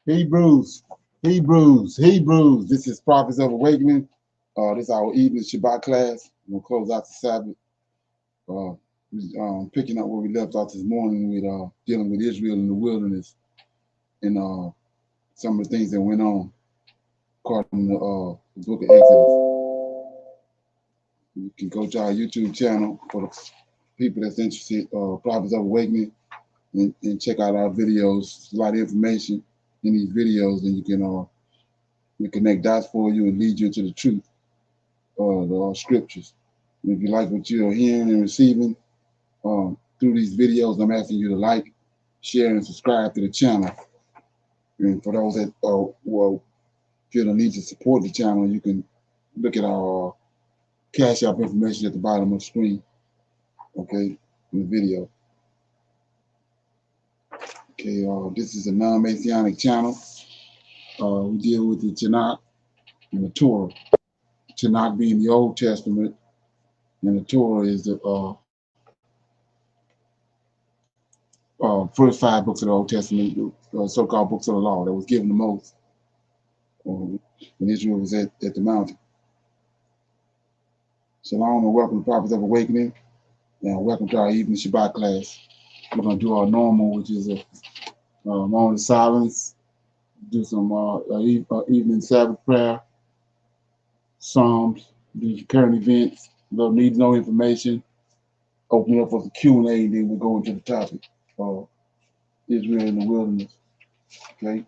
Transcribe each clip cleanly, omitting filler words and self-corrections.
Hebrews, Hebrews. This is Prophets of Awakening. This is our evening Shabbat class. We'll close out the Sabbath. Picking up where we left off this morning with dealing with Israel in the wilderness and some of the things that went on according to the book of Exodus. You can go to our YouTube channel for the people that's interested, Prophets of Awakening, and check out our videos. There's a lot of information in these videos, and you can we connect dots for you and lead you into the truth of the scriptures. And if you like what you're hearing and receiving through these videos, I'm asking you to like, share, and subscribe to the channel. And for those that feel the need to support the channel, you can look at our Cash App information at the bottom of the screen, okay, in the video. Okay, this is a non-Messianic channel. We deal with the Tanakh and the Torah. Tanakh being the Old Testament, and the Torah is the first 5 books of the Old Testament, so-called books of the law that was given to Moses when Israel was at the mountain. Shalom and welcome to Prophets of Awakening, and welcome to our evening Shabbat class. We're going to do our normal, which is a moment of silence, do some evening Sabbath prayer, Psalms, do current events, little need to know information, open up for the Q&A, and then we'll go into the topic of Israel in the wilderness. Okay?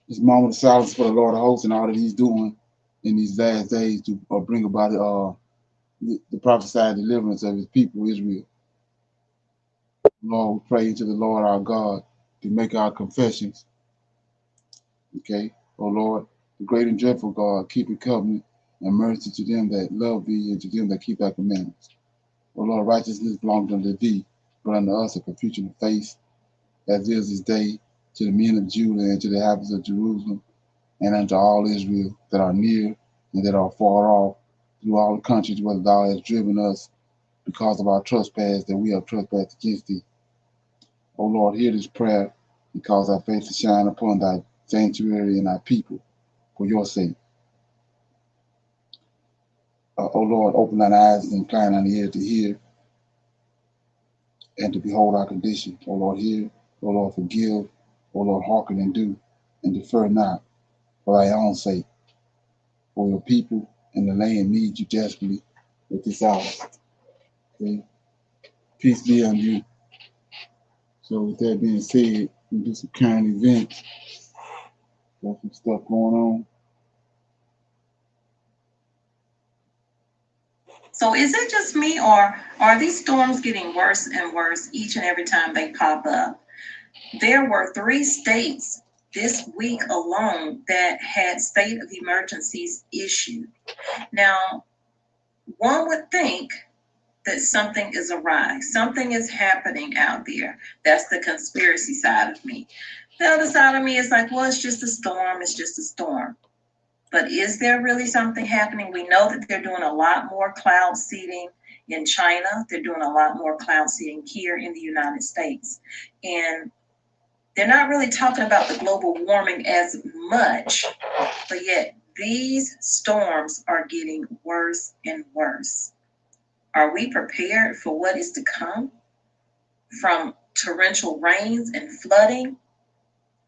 This moment of silence for the Lord of hosts and all that he's doing in these last days to bring about the prophesied deliverance of his people, Israel. Lord, we pray to the Lord our God to make our confessions. Okay? Oh Lord, the great and dreadful God, keeping covenant and mercy to them that love thee and to them that keep thy commandments. O Lord, righteousness belongs unto thee, but unto us a confusion of face, as is this day, to the men of Judah and to the inhabitants of Jerusalem, and unto all Israel that are near and that are far off, through all the countries where thou hast driven us, because of our trespass that we have trespassed against thee. O Lord, hear this prayer, and cause thy face to shine upon thy sanctuary and thy people, for your sake. O Lord, open thine eyes and incline thine ears to hear and to behold our condition. O Lord, hear. O Lord, forgive. O Lord, hearken and do, and defer not, for thy own sake. For your people and the land need you desperately at this hour. Okay? Peace be unto you. So with that being said, we do some current events. Got some stuff going on. So is it just me, or are these storms getting worse and worse each and every time they pop up? There were 3 states this week alone that had state of emergencies issued. Now, one would think that something is awry. Something is happening out there. That's the conspiracy side of me. The other side of me is like, well, it's just a storm. It's just a storm. But is there really something happening? We know that they're doing a lot more cloud seeding in China. They're doing a lot more cloud seeding here in the United States. And they're not really talking about the global warming as much, but yet these storms are getting worse and worse. Are we prepared for what is to come? From torrential rains and flooding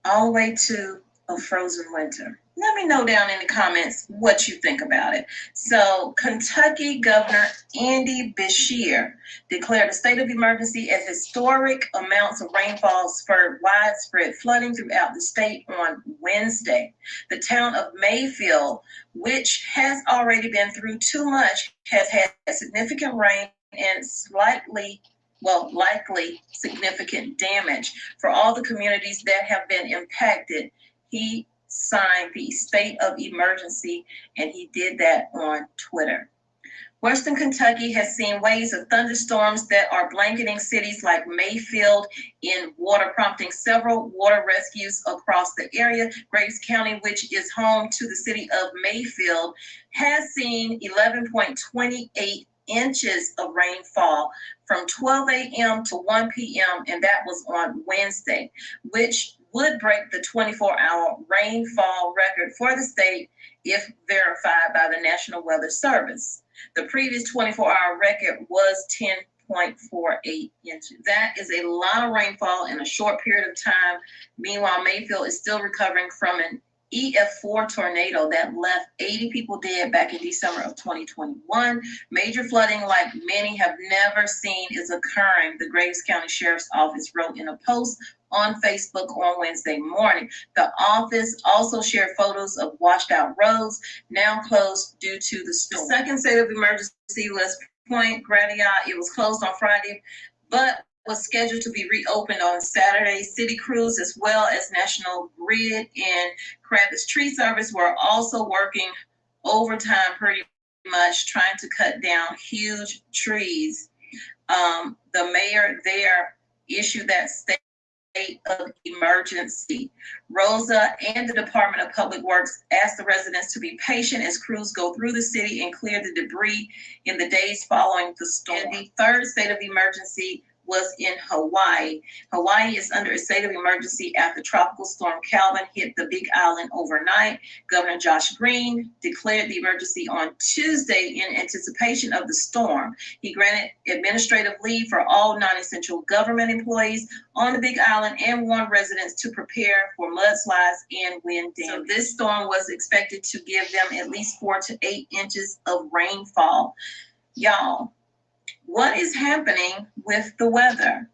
all the way to a frozen winter. Let me know down in the comments what you think about it. So, Kentucky Governor Andy Beshear declared a state of emergency as historic amounts of rainfall spurred widespread flooding throughout the state on Wednesday. The town of Mayfield, which has already been through too much, has had significant rain and likely significant damage. For all the communities that have been impacted, he signed the state of emergency, and he did that on Twitter. Western Kentucky has seen waves of thunderstorms that are blanketing cities like Mayfield in water, prompting several water rescues across the area. Graves County, which is home to the city of Mayfield, has seen 11.28 inches of rainfall from 12 a.m. to 1 p.m., and that was on Wednesday, which would break the 24-hour rainfall record for the state if verified by the National Weather Service. The previous 24-hour record was 10.48 inches. That is a lot of rainfall in a short period of time. Meanwhile, Mayfield is still recovering from an EF4 tornado that left 80 people dead back in December of 2021. Major flooding like many have never seen is occurring, the Graves County Sheriff's Office wrote in a post on Facebook on Wednesday morning. The office also shared photos of washed out roads now closed due to the storm. The second state of emergency, West Point, Gratiot, it was closed on Friday, but was scheduled to be reopened on Saturday. City crews as well as National Grid and Kravitz Tree Service were also working overtime pretty much trying to cut down huge trees. The mayor there issued that state of emergency. Rosa and the Department of Public Works asked the residents to be patient as crews go through the city and clear the debris in the days following the storm. And the third state of emergency was in Hawaii. Hawaii is under a state of emergency after Tropical Storm Calvin hit the Big Island overnight. Governor Josh Green declared the emergency on Tuesday in anticipation of the storm. He granted administrative leave for all non-essential government employees on the Big Island and warned residents to prepare for mudslides and wind damage. So this storm was expected to give them at least 4 to 8 inches of rainfall. Y'all, what is happening with the weather?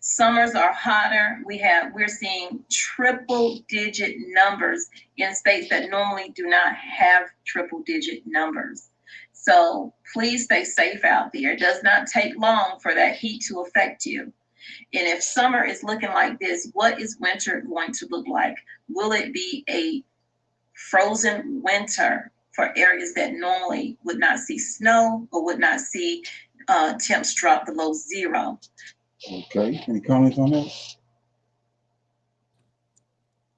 Summers are hotter. We're seeing triple digit numbers in states that normally do not have triple digit numbers. So please stay safe out there. It does not take long for that heat to affect you. And if summer is looking like this, what is winter going to look like? Will it be a frozen winter for areas that normally would not see snow or would not see temps drop below zero? Okay, any comments on that?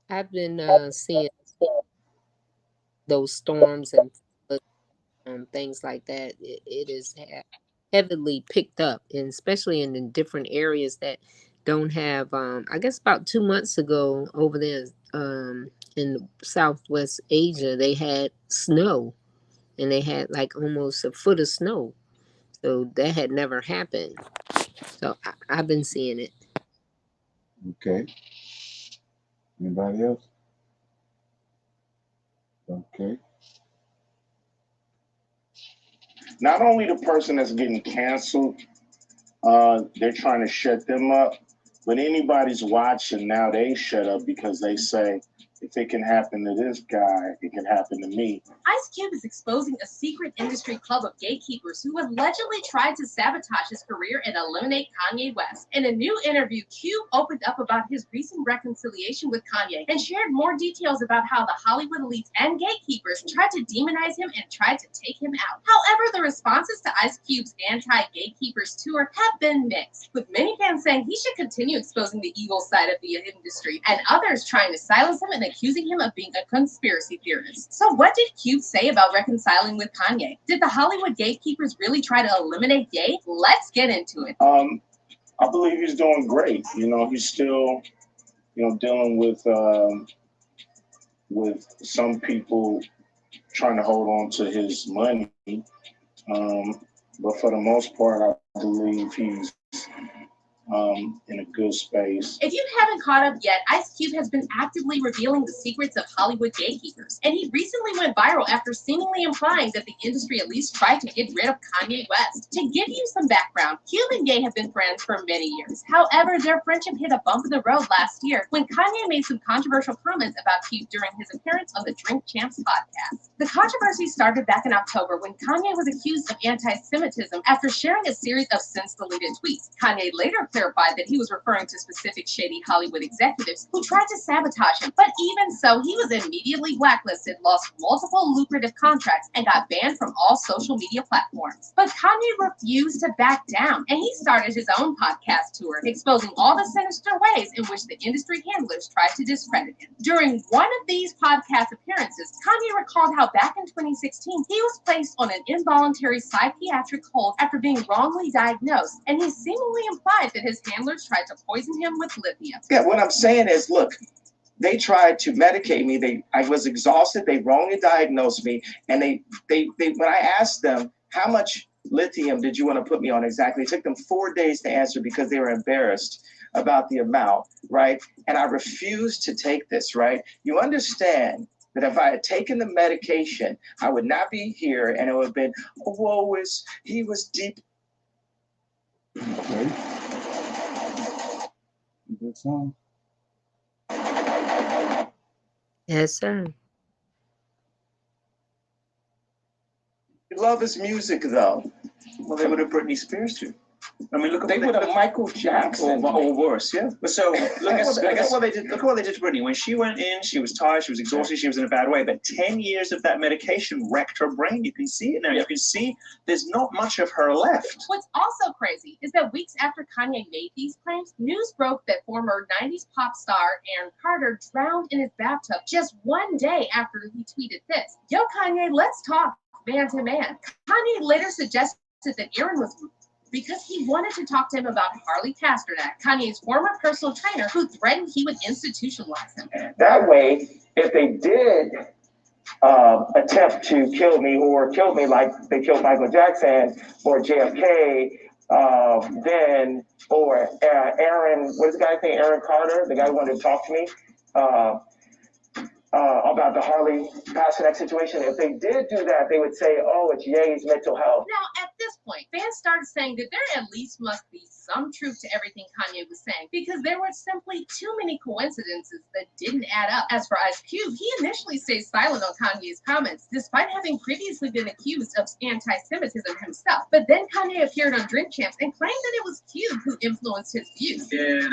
I've been seeing those storms and things like that. It is heavily picked up, and especially in the different areas that don't have. I guess about 2 months ago over there in Southwest Asia, they had snow, and they had like almost a foot of snow. So that had never happened. So I've been seeing it. Okay. Anybody else? Okay. Not only the person that's getting canceled, they're trying to shut them up, but anybody's watching now, they shut up because they say, if it can happen to this guy, it can happen to me. Ice Cube is exposing a secret industry club of gatekeepers who allegedly tried to sabotage his career and eliminate Kanye West. In a new interview, Cube opened up about his recent reconciliation with Kanye and shared more details about how the Hollywood elites and gatekeepers tried to demonize him and tried to take him out. However, the responses to Ice Cube's anti-gatekeepers tour have been mixed, with many fans saying he should continue exposing the evil side of the industry, and others trying to silence him and accusing him of being a conspiracy theorist. So what did Cube say about reconciling with Kanye? Did the Hollywood gatekeepers really try to eliminate Ye? Let's get into it. I believe he's doing great. You know, he's still, dealing with some people trying to hold on to his money. But for the most part, I believe he's in a good space. If you haven't caught up yet, Ice Cube has been actively revealing the secrets of Hollywood gatekeepers, and he recently went viral after seemingly implying that the industry at least tried to get rid of Kanye West. To give you some background, Cube and Ye have been friends for many years. However, their friendship hit a bump in the road last year when Kanye made some controversial comments about Cube during his appearance on the Drink Champs podcast. The controversy started back in October when Kanye was accused of anti-Semitism after sharing a series of since-deleted tweets. Kanye later clarified that he was referring to specific shady Hollywood executives who tried to sabotage him. But even so, he was immediately blacklisted, lost multiple lucrative contracts, and got banned from all social media platforms. But Kanye refused to back down, and he started his own podcast tour, exposing all the sinister ways in which the industry handlers tried to discredit him. During one of these podcast appearances, Kanye recalled how back in 2016, he was placed on an involuntary psychiatric hold after being wrongly diagnosed, and he seemingly implied that that his handlers tried to poison him with lithium. Yeah, what I'm saying is, look, they tried to medicate me. I was exhausted. They wrongly diagnosed me, and they when I asked them how much lithium did you want to put me on exactly, it took them 4 days to answer because they were embarrassed about the amount, right? And I refused to take this, right? You understand that if I had taken the medication, I would not be here, and it would have been, oh, whoa, he was deep. Okay. Good song. Yes, sir. Love his music, though. Well, they would have Britney Spears too. I mean, look at They would have Michael Jackson. or worse, yeah. But so look at guess- what they did. Look at what they did to Britney. When she went in, she was tired, she was exhausted, she was in a bad way. But 10 years of that medication wrecked her brain. You can see it now. You can see there's not much of her left. What's also crazy is that weeks after Kanye made these claims, news broke that former 90s pop star Aaron Carter drowned in his bathtub just 1 day after he tweeted this. Yo, Kanye, let's talk man to man. Kanye later suggested that Aaron was because he wanted to talk to him about Harley Pasternak, Kanye's former personal trainer, who threatened he would institutionalize him. That way, if they did attempt to kill me or kill me like they killed Michael Jackson or JFK, then, or Aaron, what's the guy's name? Aaron Carter, the guy who wanted to talk to me about the Harley Pasternak situation. If they did do that, they would say, oh, it's Ye's mental health. Now, at this point, fans started saying that there at least must be some truth to everything Kanye was saying, because there were simply too many coincidences that didn't add up. As for Ice Cube, he initially stayed silent on Kanye's comments, despite having previously been accused of anti-Semitism himself. But then Kanye appeared on Drink Champs and claimed that it was Cube who influenced his views. And,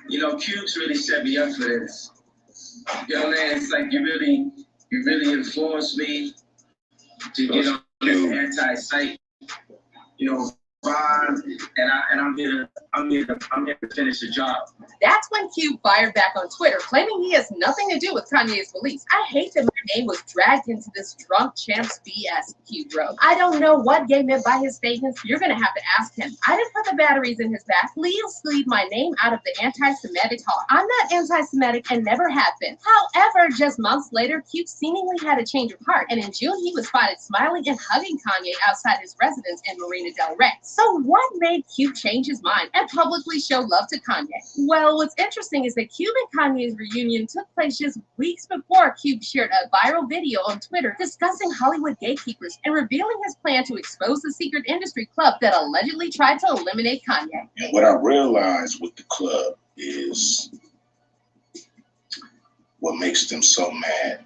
you know, Cube's really set me up for this. You know what I mean? It's like you really influenced me to get on this anti-site, you know, vibe, and I'm here to finish the job. That's when Cube fired back on Twitter, claiming he has nothing to do with Kanye's beliefs. I hate that my name was dragged into this drunk champs BS, Cube wrote. I don't know what Gay meant by his statements. You're gonna have to ask him. I didn't put the batteries in his back. Please leave my name out of the anti-Semitic talk. I'm not anti-Semitic and never have been. However, just months later, Cube seemingly had a change of heart, and in June he was spotted smiling and hugging Kanye outside his residence in Marina del Rey. So what made Cube change his mind and publicly show love to Kanye? Well, what's interesting is that Cube and Kanye's reunion took place just weeks before Cube shared a viral video on Twitter discussing Hollywood gatekeepers and revealing his plan to expose the secret industry club that allegedly tried to eliminate Kanye. And what I realized with the club is what makes them so mad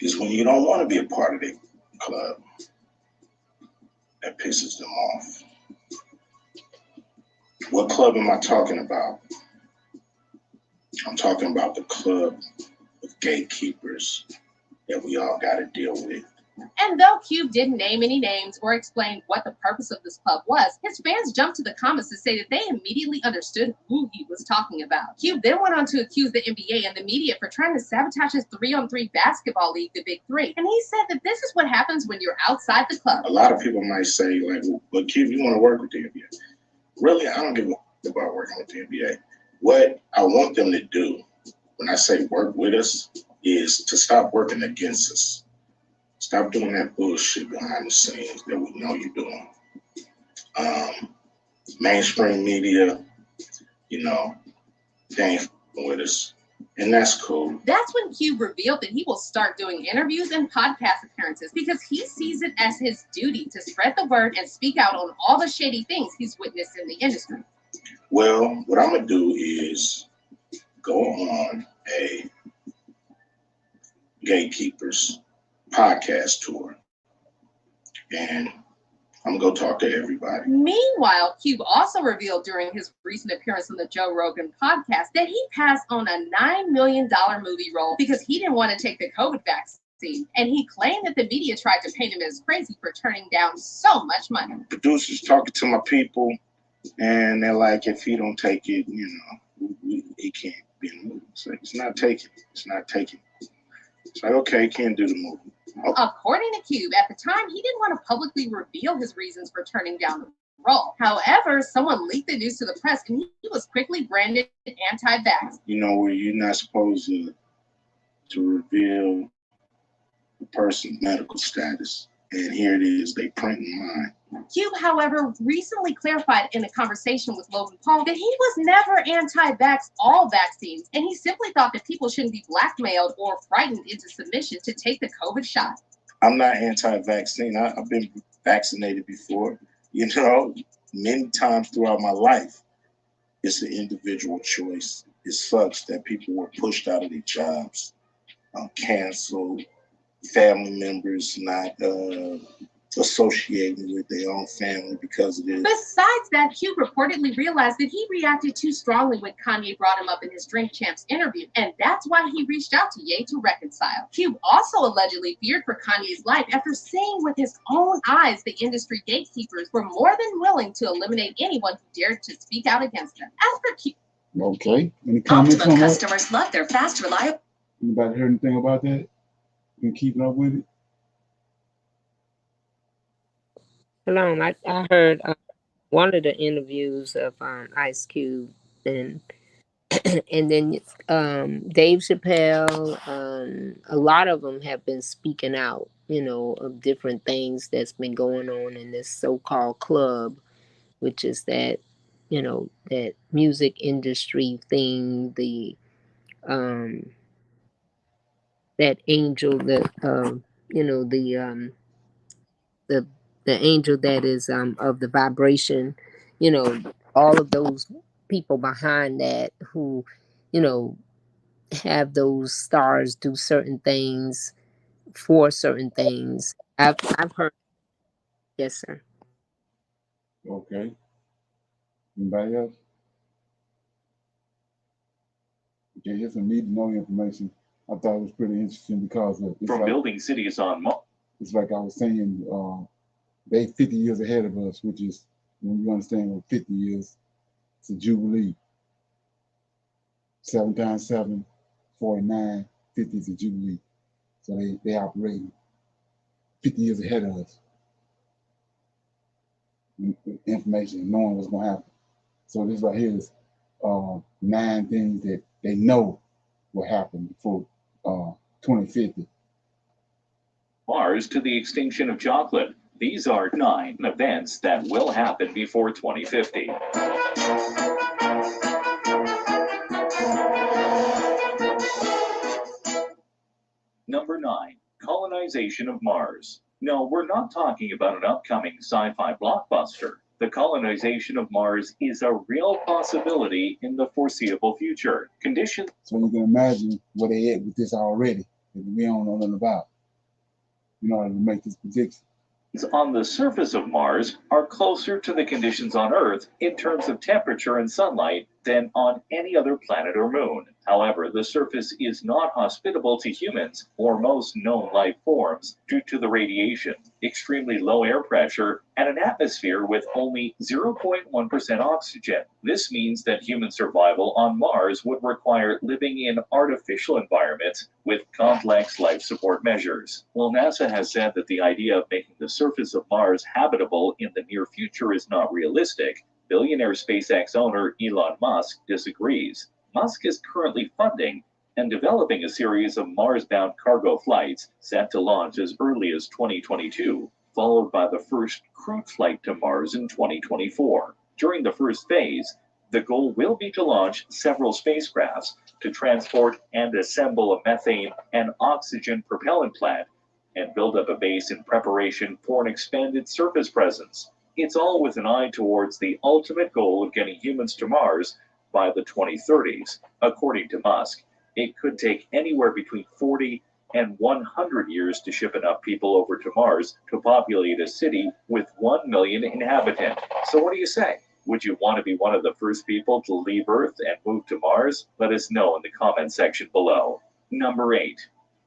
is when you don't want to be a part of the club. That pisses them off. What club am I talking about? I'm talking about the club of gatekeepers that we all got to deal with. And though Cube didn't name any names or explain what the purpose of this club was, his fans jumped to the comments to say that they immediately understood who he was talking about. Cube then went on to accuse the NBA and the media for trying to sabotage his 3-on-3 basketball league, the Big Three. And he said that this is what happens when you're outside the club. A lot of people might say, like, well, Cube, you want to work with the NBA. Really, I don't give a fuck about working with the NBA. What I want them to do when I say work with us is to stop working against us. Stop doing that bullshit behind the scenes that we know you're doing. Mainstream media, you know, they ain't f***ing with us. And that's cool. That's when Cube revealed that he will start doing interviews and podcast appearances because he sees it as his duty to spread the word and speak out on all the shady things he's witnessed in the industry. Well, what I'm going to do is go on a Gatekeepers podcast tour. And I'm going to go talk to everybody. Meanwhile, Cube also revealed during his recent appearance on the Joe Rogan podcast that he passed on a $9 million movie role because he didn't want to take the COVID vaccine. And he claimed that the media tried to paint him as crazy for turning down so much money. Producers talking to my people, and they're like, if he don't take it, you know, he can't be in the movie. So it's not taking it. It's not taking it. It's like, okay, can't do the movie. According to Cube, at the time, he didn't want to publicly reveal his reasons for turning down the role. However, someone leaked the news to the press and he was quickly branded anti-vax. You know, where you're not supposed to reveal the person's medical status. And here it is, they printing mine. Cube, however, recently clarified in a conversation with Logan Paul that he was never anti-vax all vaccines, and he simply thought that people shouldn't be blackmailed or frightened into submission to take the COVID shot. I'm not anti-vaccine. I've been vaccinated before, you know, many times throughout my life. It's an individual choice. It sucks that people were pushed out of their jobs, canceled, family members not associating with their own family because of this. Besides that, Cube reportedly realized that he reacted too strongly when Kanye brought him up in his Drink Champs interview, and that's why he reached out to Ye to reconcile. Cube also allegedly feared for Kanye's life after seeing with his own eyes the industry gatekeepers were more than willing to eliminate anyone who dared to speak out against them. As for Cube, Okay. Any comments Optimum on that? customers love their fast, reliable. Anybody heard anything about that? Been keeping up with it? Shalom. I heard one of the interviews of Ice Cube and and then Dave Chappelle. A lot of them have been speaking out, you know, of different things that's been going on in this so-called club, which is that, you know, that music industry thing, the that angel that you know, the angel that is of the vibration, you know, all of those people behind that who, you know, have those stars do certain things for certain things. I've heard. Yes, sir. Okay. Anybody else? Okay, here's some need to know information. I thought it was pretty interesting because it's From like, building cities on Mars. it's like I was saying, they 50 years ahead of us, which is, when you understand what 50 years, it's a jubilee. 7 times 7, 49, 50 is a jubilee. So they operate 50 years ahead of us. Information, knowing what's going to happen. So this right here is 9 things that they know will happen before 2050. Mars to the extinction of chocolate. These are 9 events that will happen before 2050. Number 9, colonization of Mars. No, we're not talking about an upcoming sci-fi blockbuster. The colonization of Mars is a real possibility in the foreseeable future. Conditions. So you can imagine where they at with this already, that we don't know nothing about, in order to make this prediction. On the surface of Mars are closer to the conditions on Earth in terms of temperature and sunlight than on any other planet or moon. However, the surface is not hospitable to humans or most known life forms due to the radiation, extremely low air pressure, and an atmosphere with only 0.1% oxygen. This means that human survival on Mars would require living in artificial environments with complex life support measures. While NASA has said that the idea of making the surface of Mars habitable in the near future is not realistic, billionaire SpaceX owner Elon Musk disagrees. Musk is currently funding and developing a series of Mars-bound cargo flights set to launch as early as 2022, followed by the first crewed flight to Mars in 2024. During the first phase, the goal will be to launch several spacecrafts to transport and assemble a methane and oxygen propellant plant and build up a base in preparation for an expanded surface presence. It's all with an eye towards the ultimate goal of getting humans to Mars by the 2030s. According to Musk, it could take anywhere between 40 and 100 years to ship enough people over to Mars to populate a city with 1 million inhabitants. So what do you say? Would you want to be one of the first people to leave Earth and move to Mars? Let us know in the comment section below. Number 8,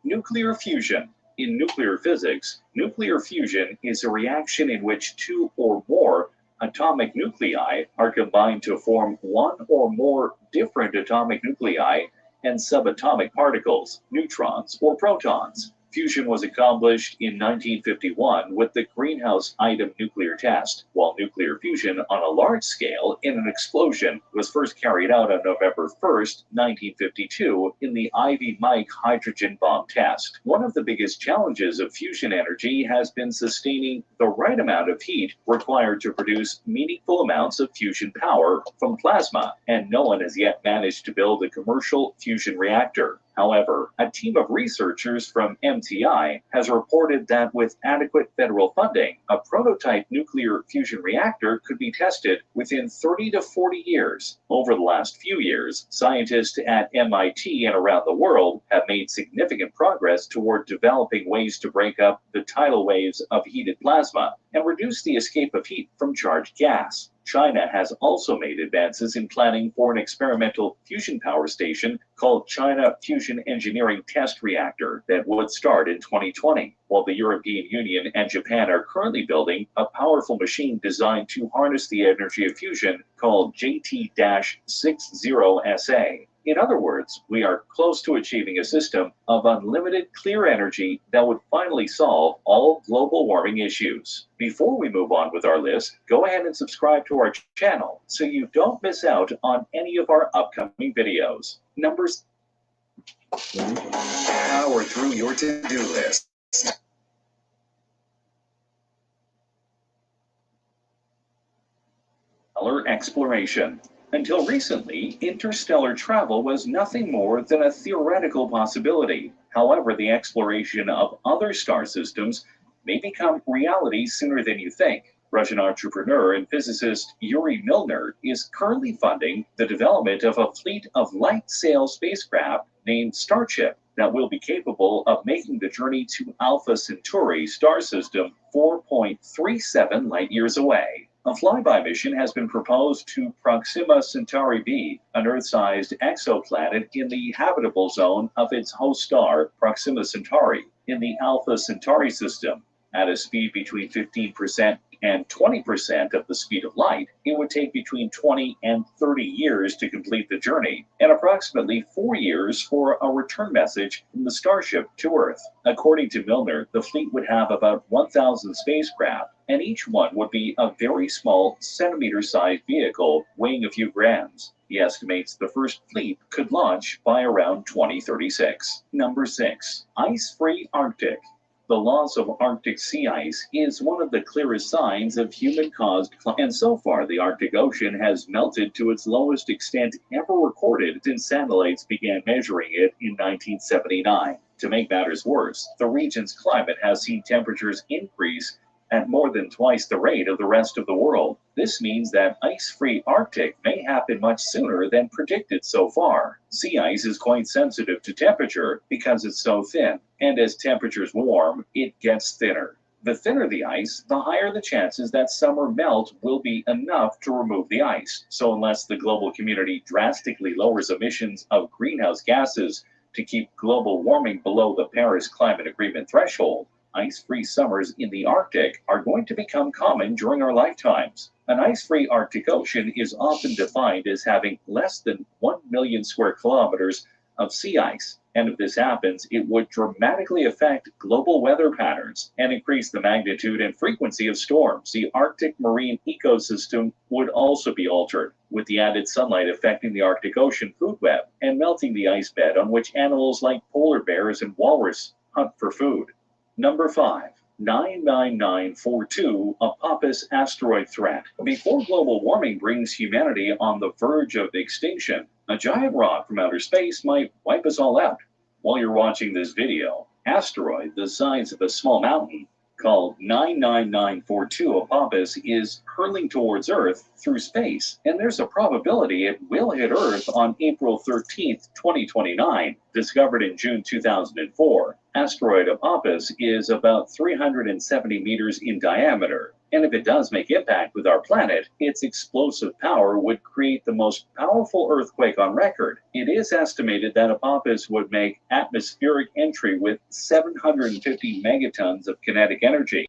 nuclear fusion. In nuclear physics, nuclear fusion is a reaction in which 2 or more atomic nuclei are combined to form 1 or more different atomic nuclei and subatomic particles, neutrons or protons. Fusion was accomplished in 1951 with the greenhouse item nuclear test, while nuclear fusion on a large scale in an explosion was first carried out on November 1st, 1952 in the Ivy Mike hydrogen bomb test. One of the biggest challenges of fusion energy has been sustaining the right amount of heat required to produce meaningful amounts of fusion power from plasma, and no one has yet managed to build a commercial fusion reactor. However, a team of researchers from MTI has reported that with adequate federal funding, a prototype nuclear fusion reactor could be tested within 30 to 40 years. Over the last few years, scientists at MIT and around the world have made significant progress toward developing ways to break up the tidal waves of heated plasma and reduce the escape of heat from charged gas. China has also made advances in planning for an experimental fusion power station called China Fusion Engineering Test Reactor that would start in 2020, while the European Union and Japan are currently building a powerful machine designed to harness the energy of fusion called JT-60SA. In other words, we are close to achieving a system of unlimited clear energy that would finally solve all global warming issues. Before we move on with our list, go ahead and subscribe to our channel so you don't miss out on any of our upcoming videos. Numbers. Power through your to-do list. Stellar exploration. Until recently, interstellar travel was nothing more than a theoretical possibility. However, the exploration of other star systems may become reality sooner than you think. Russian entrepreneur and physicist Yuri Milner is currently funding the development of a fleet of light sail spacecraft named Starship that will be capable of making the journey to Alpha Centauri star system 4.37 light years away. A flyby mission has been proposed to Proxima Centauri b, an Earth-sized exoplanet in the habitable zone of its host star, Proxima Centauri, in the Alpha Centauri system. At a speed between 15% and 20% of the speed of light, it would take between 20 and 30 years to complete the journey, and approximately 4 years for a return message from the Starship to Earth. According to Milner, the fleet would have about 1,000 spacecraft, and each one would be a very small centimeter-sized vehicle weighing a few grams. He estimates the first fleet could launch by around 2036. Number 6. Ice-free Arctic. The loss of Arctic sea ice is one of the clearest signs of human-caused climate, and so far the Arctic Ocean has melted to its lowest extent ever recorded since satellites began measuring it in 1979. To make matters worse, the region's climate has seen temperatures increase at more than twice the rate of the rest of the world. This means that ice-free Arctic may happen much sooner than predicted so far. Sea ice is quite sensitive to temperature because it's so thin, and as temperatures warm, it gets thinner. The thinner the ice, the higher the chances that summer melt will be enough to remove the ice. So unless the global community drastically lowers emissions of greenhouse gases to keep global warming below the Paris Climate Agreement threshold, ice-free summers in the Arctic are going to become common during our lifetimes. An ice-free Arctic Ocean is often defined as having less than 1 million square kilometers of sea ice. And if this happens, it would dramatically affect global weather patterns and increase the magnitude and frequency of storms. The Arctic marine ecosystem would also be altered, with the added sunlight affecting the Arctic Ocean food web and melting the ice bed on which animals like polar bears and walrus hunt for food. Number 5. 99942 Apophis asteroid threat. Before global warming brings humanity on the verge of extinction, a giant rock from outer space might wipe us all out. While you're watching this video, asteroid the size of a small mountain called 99942 Apophis is hurling towards Earth through space, and there's a probability it will hit Earth on April 13th, 2029, discovered in June 2004. Asteroid Apophis is about 370 meters in diameter, and if it does make impact with our planet, its explosive power would create the most powerful earthquake on record. It is estimated that Apophis would make atmospheric entry with 750 megatons of kinetic energy,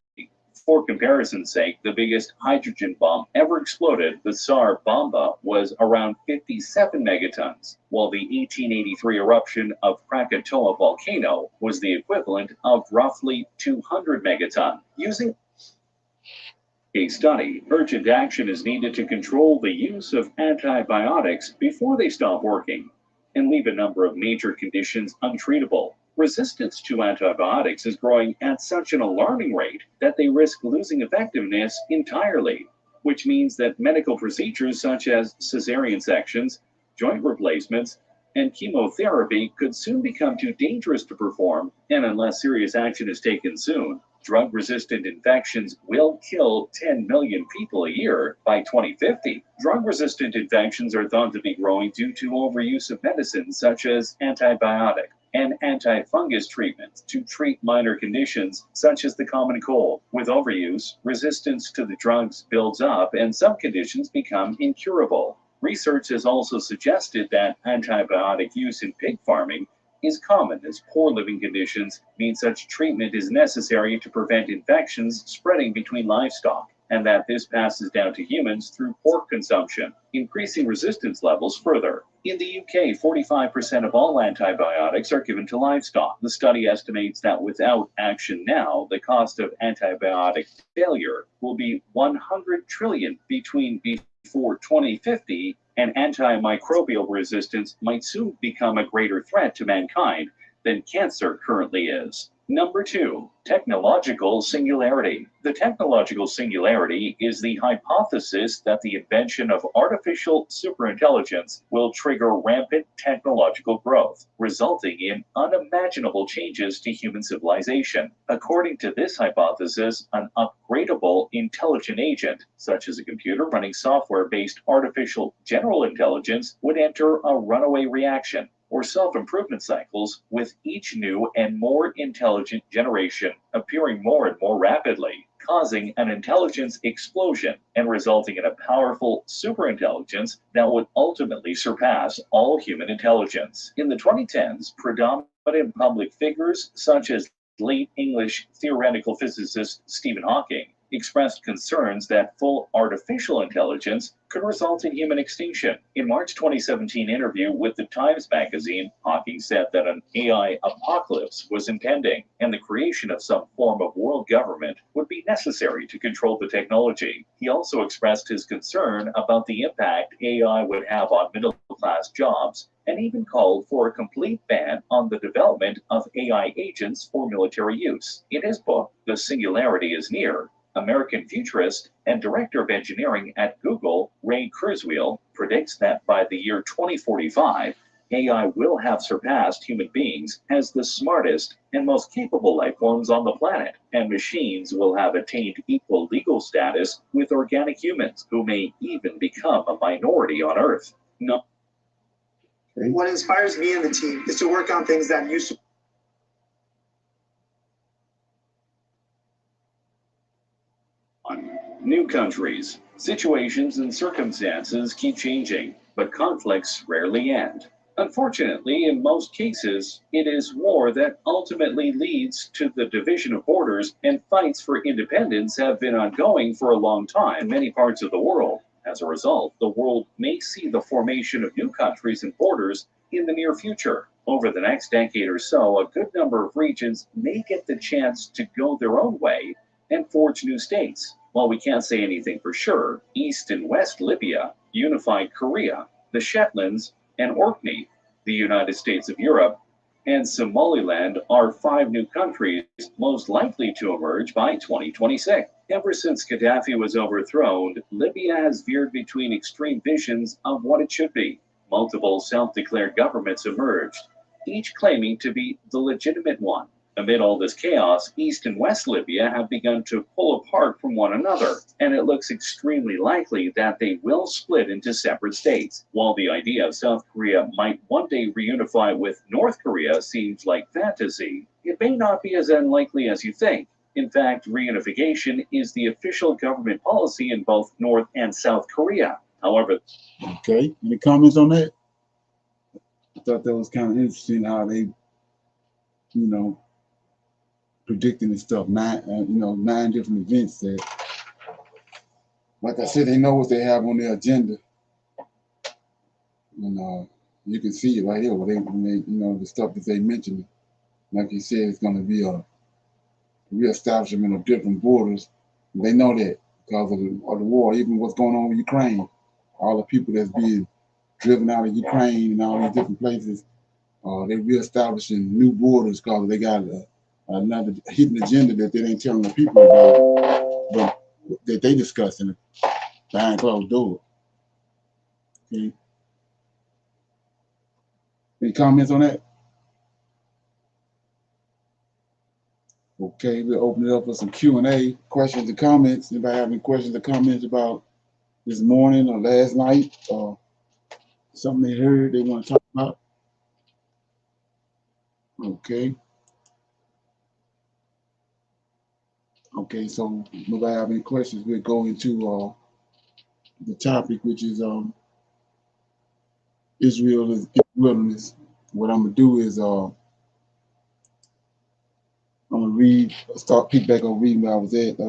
For comparison's sake, the biggest hydrogen bomb ever exploded, the Tsar Bomba, was around 57 megatons, while the 1883 eruption of Krakatoa volcano was the equivalent of roughly 200 megaton. Using a study, urgent action is needed to control the use of antibiotics before they stop working and leave a number of major conditions untreatable. Resistance to antibiotics is growing at such an alarming rate that they risk losing effectiveness entirely, which means that medical procedures such as cesarean sections, joint replacements, and chemotherapy could soon become too dangerous to perform, and unless serious action is taken soon, drug-resistant infections will kill 10 million people a year by 2050. Drug-resistant infections are thought to be growing due to overuse of medicines such as antibiotic and antifungus treatments to treat minor conditions such as the common cold. With overuse, resistance to the drugs builds up and some conditions become incurable. Research has also suggested that antibiotic use in pig farming is common as poor living conditions mean such treatment is necessary to prevent infections spreading between livestock, and that this passes down to humans through pork consumption, increasing resistance levels further. In the UK, 45% of all antibiotics are given to livestock. The study estimates that without action now, the cost of antibiotic failure will be 100 trillion before 2050, and antimicrobial resistance might soon become a greater threat to mankind than cancer currently is. Number 2, technological singularity. The technological singularity is the hypothesis that the invention of artificial superintelligence will trigger rampant technological growth, resulting in unimaginable changes to human civilization. According to this hypothesis, an upgradable intelligent agent, such as a computer running software-based artificial general intelligence, would enter a runaway reaction or self-improvement cycles, with each new and more intelligent generation appearing more and more rapidly, causing an intelligence explosion and resulting in a powerful superintelligence that would ultimately surpass all human intelligence. In the 2010s, predominant public figures such as late English theoretical physicist Stephen Hawking expressed concerns that full artificial intelligence could result in human extinction. In March 2017 interview with the Times magazine, Hawking said that an AI apocalypse was impending and the creation of some form of world government would be necessary to control the technology. He also expressed his concern about the impact AI would have on middle-class jobs and even called for a complete ban on the development of AI agents for military use. In his book, The Singularity is Near, American futurist and director of engineering at Google, Ray Kurzweil, predicts that by the year 2045, AI will have surpassed human beings as the smartest and most capable life forms on the planet, and machines will have attained equal legal status with organic humans, who may even become a minority on Earth. No. What inspires me and the team is to work on things that used to New countries, situations and circumstances keep changing, but conflicts rarely end. Unfortunately, in most cases, it is war that ultimately leads to the division of borders, and fights for independence have been ongoing for a long time in many parts of the world. As a result, the world may see the formation of new countries and borders in the near future. Over the next decade or so, a good number of regions may get the chance to go their own way and forge new states. While we can't say anything for sure, East and West Libya, unified Korea, the Shetlands, and Orkney, the United States of Europe, and Somaliland are 5 new countries most likely to emerge by 2026. Ever since Gaddafi was overthrown, Libya has veered between extreme visions of what it should be. Multiple self-declared governments emerged, each claiming to be the legitimate one. Amid all this chaos, East and West Libya have begun to pull apart from one another, and it looks extremely likely that they will split into separate states. While the idea of South Korea might one day reunify with North Korea seems like fantasy, it may not be as unlikely as you think. In fact, reunification is the official government policy in both North and South Korea. However, okay, any comments on that? I thought that was kind of interesting how they, you know, predicting and stuff. 9 different events that, like I said, they know what they have on their agenda, and you can see it right here. When they the stuff that they mentioned. Like you said, it's going to be a reestablishment of different borders. They know that because of the war, even what's going on with Ukraine, all the people that's being driven out of Ukraine and all these different places, they're reestablishing new borders because they got another hidden agenda that they ain't telling the people about, but that they discussing behind closed doors. Okay. Any comments on that? Okay, we'll open it up for some Q&A, questions and comments. Anybody have any questions or comments about this morning or last night or something they heard they want to talk about? Okay. Okay, so nobody have any questions, we'll go into the topic, which is Israel is in the wilderness. What I'm gonna do is I'm gonna pick back up reading where I was at. I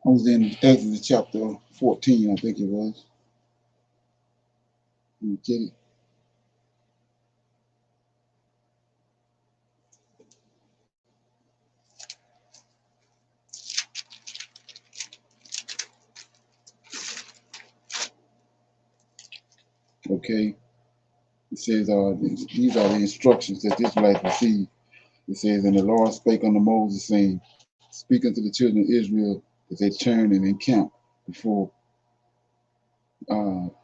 was in Exodus chapter 14, I think it was. Okay. Okay. It says these are the instructions that the Israelites received. It says, and the Lord spake unto Moses, saying, speak unto the children of Israel that they turn and encamp before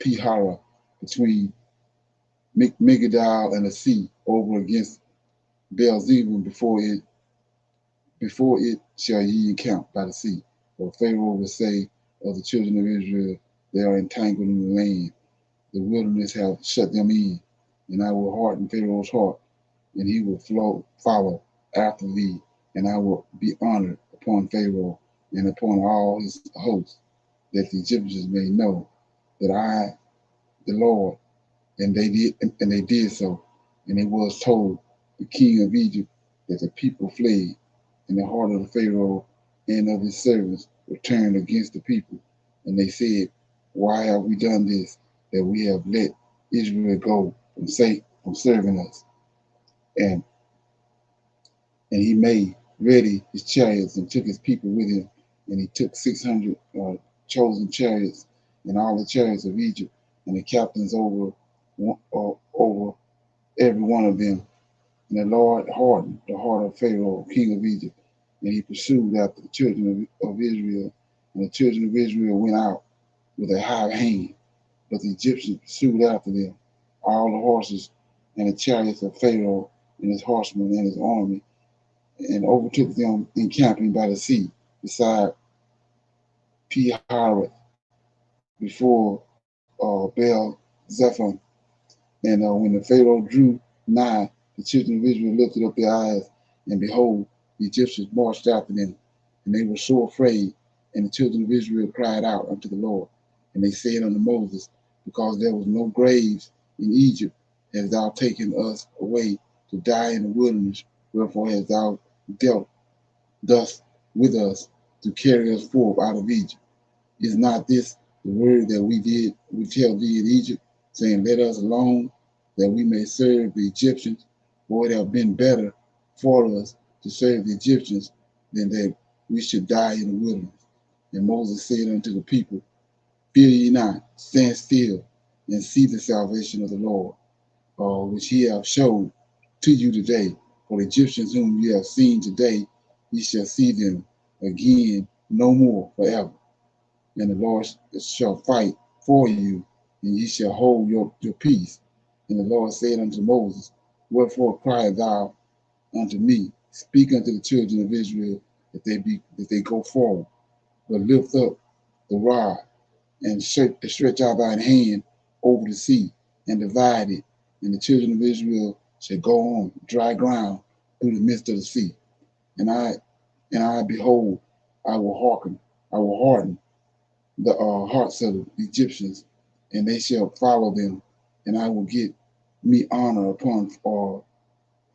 Pihara, between Migdal and the sea, over against Baal-zebub, before it shall ye encamp by the sea. For Pharaoh will say of the children of Israel, they are entangled in the land. The wilderness hath shut them in, and I will harden Pharaoh's heart, and he will follow after thee, and I will be honored upon Pharaoh and upon all his hosts, that the Egyptians may know that I, the Lord, and they did so. And it was told the king of Egypt that the people fled, and the heart of the Pharaoh and of his servants were turned against the people. And they said, why have we done this, that we have let Israel go from serving us? And he made ready his chariots and took his people with him. And he took 600 chosen chariots and all the chariots of Egypt and the captains over every one of them. And the Lord hardened the heart of Pharaoh, king of Egypt, and he pursued after the children of Israel. And the children of Israel went out with a high hand, but the Egyptians pursued after them, all the horses and the chariots of Pharaoh and his horsemen and his army, and overtook them encamping by the sea, beside Piharet, before Baal Zephon. And when the Pharaoh drew nigh, the children of Israel lifted up their eyes, and behold, the Egyptians marched after them. And they were so afraid, and the children of Israel cried out unto the Lord. And they said unto Moses, because there was no graves in Egypt, hast thou taken us away to die in the wilderness, wherefore hast thou dealt thus with us to carry us forth out of Egypt? Is not this the word that we tell thee in Egypt, saying, let us alone, that we may serve the Egyptians? For it have been better for us to serve the Egyptians than that we should die in the wilderness. And Moses said unto the people, fear ye not, stand still, and see the salvation of the Lord, which he hath showed to you today. For the Egyptians whom ye have seen today, ye shall see them again no more forever. And the Lord shall fight for you, and ye shall hold your peace. And the Lord said unto Moses, wherefore criest thou unto me? Speak unto the children of Israel that they go forward, but lift up the rod and stretch out thine hand over the sea and divide it, and the children of Israel shall go on dry ground through the midst of the sea. And I behold, I will harden the hearts of the Egyptians, and they shall follow them, and I will get me honor upon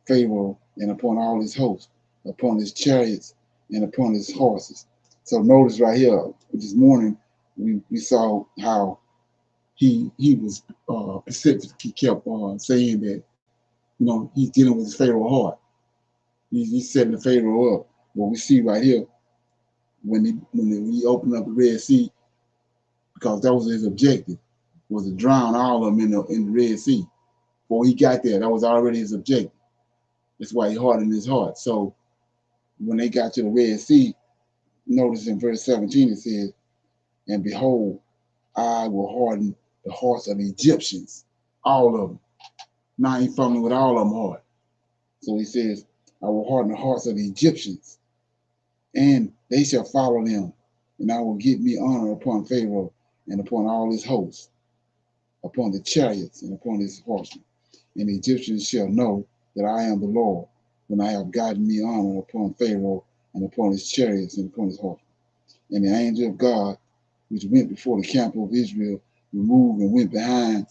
Pharaoh and upon all his hosts, upon his chariots and upon his horses. So notice right here, this morning we saw how he was specific. He kept saying that, you know, he's dealing with his Pharaoh heart. He's setting the Pharaoh up. What we see right here, when he opened up the Red Sea, because that was his objective, was to drown all of them in the Red Sea. Before he got there, that was already his objective. That's why he hardened his heart. So when they got to the Red Sea, notice in verse 17 it says, and behold, I will harden the hearts of the Egyptians, all of them. Now he's fumbling with all of them hard. So he says, I will harden the hearts of the Egyptians, and they shall follow them, and I will give me honor upon Pharaoh and upon all his hosts, upon the chariots and upon his horsemen. And the Egyptians shall know that I am the Lord, when I have gotten me honor upon Pharaoh and upon his chariots and upon his horsemen. And the angel of God, which went before the camp of Israel, removed and went behind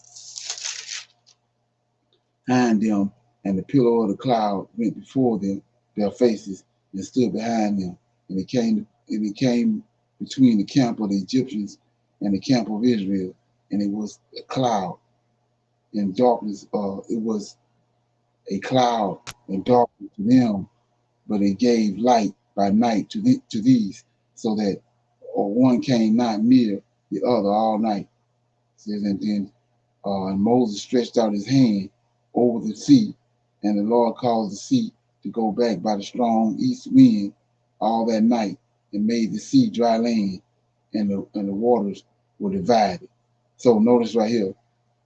them, and the pillar of the cloud went before them, their faces, and stood behind them. And it came between the camp of the Egyptians and the camp of Israel, and it was a cloud and darkness. It was a cloud and darkness to them, but it gave light by night to these, so that one came not near the other all night. It says, and then and Moses stretched out his hand over the sea, and the Lord caused the sea to go back by the strong east wind all that night, and made the sea dry land, and the waters were divided. So notice right here,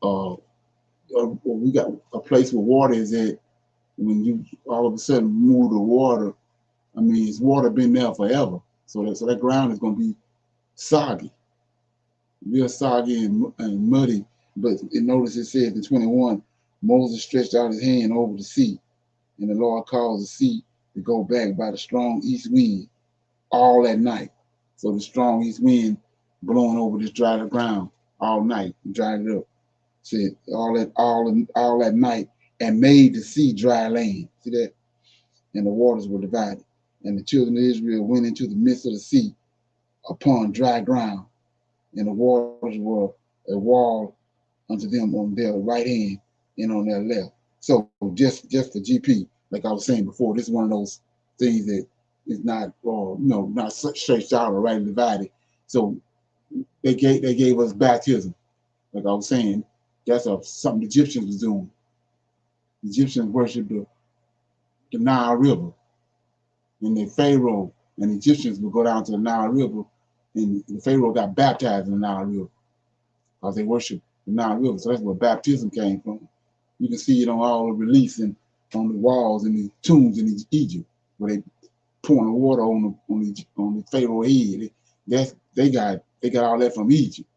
we got a place where water is at. When you all of a sudden move the water, I mean, it's water been there forever. So that ground is going to be soggy, real soggy and muddy. But notice it says in 21, Moses stretched out his hand over the sea, and the Lord caused the sea to go back by the strong east wind all that night. So the strong east wind blowing over this dry ground all night, dried it up. Said all that night, and made the sea dry land. See that? And the waters were divided. And the children of Israel went into the midst of the sea upon dry ground, and the waters were a wall unto them on their right hand and on their left. So just for GP, like I was saying before, this is one of those things that is not, not straight out or rightly divided. So they gave us baptism, like I was saying. That's something the Egyptians was doing. The Egyptians worshipped the Nile River, and the Pharaoh and the Egyptians would go down to the Nile River, and the Pharaoh got baptized in the Nile River because they worshiped the Nile River. So that's where baptism came from. You can see it on all the reliefs and on the walls and the tombs in Egypt, where they pouring water on the Pharaoh head. They got all that from Egypt.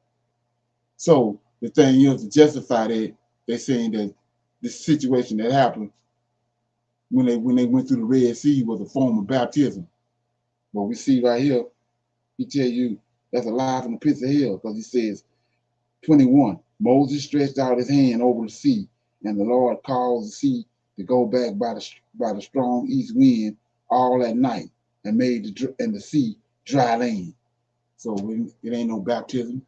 So the thing is, to justify that, they're saying that this situation that happened when they went through the Red Sea was a form of baptism. But we see right here, he tell you that's a lie from the pits of hell, because he says, 21, Moses stretched out his hand over the sea, and the Lord caused the sea to go back by the strong east wind all that night, and made the sea dry land. So it ain't no baptism.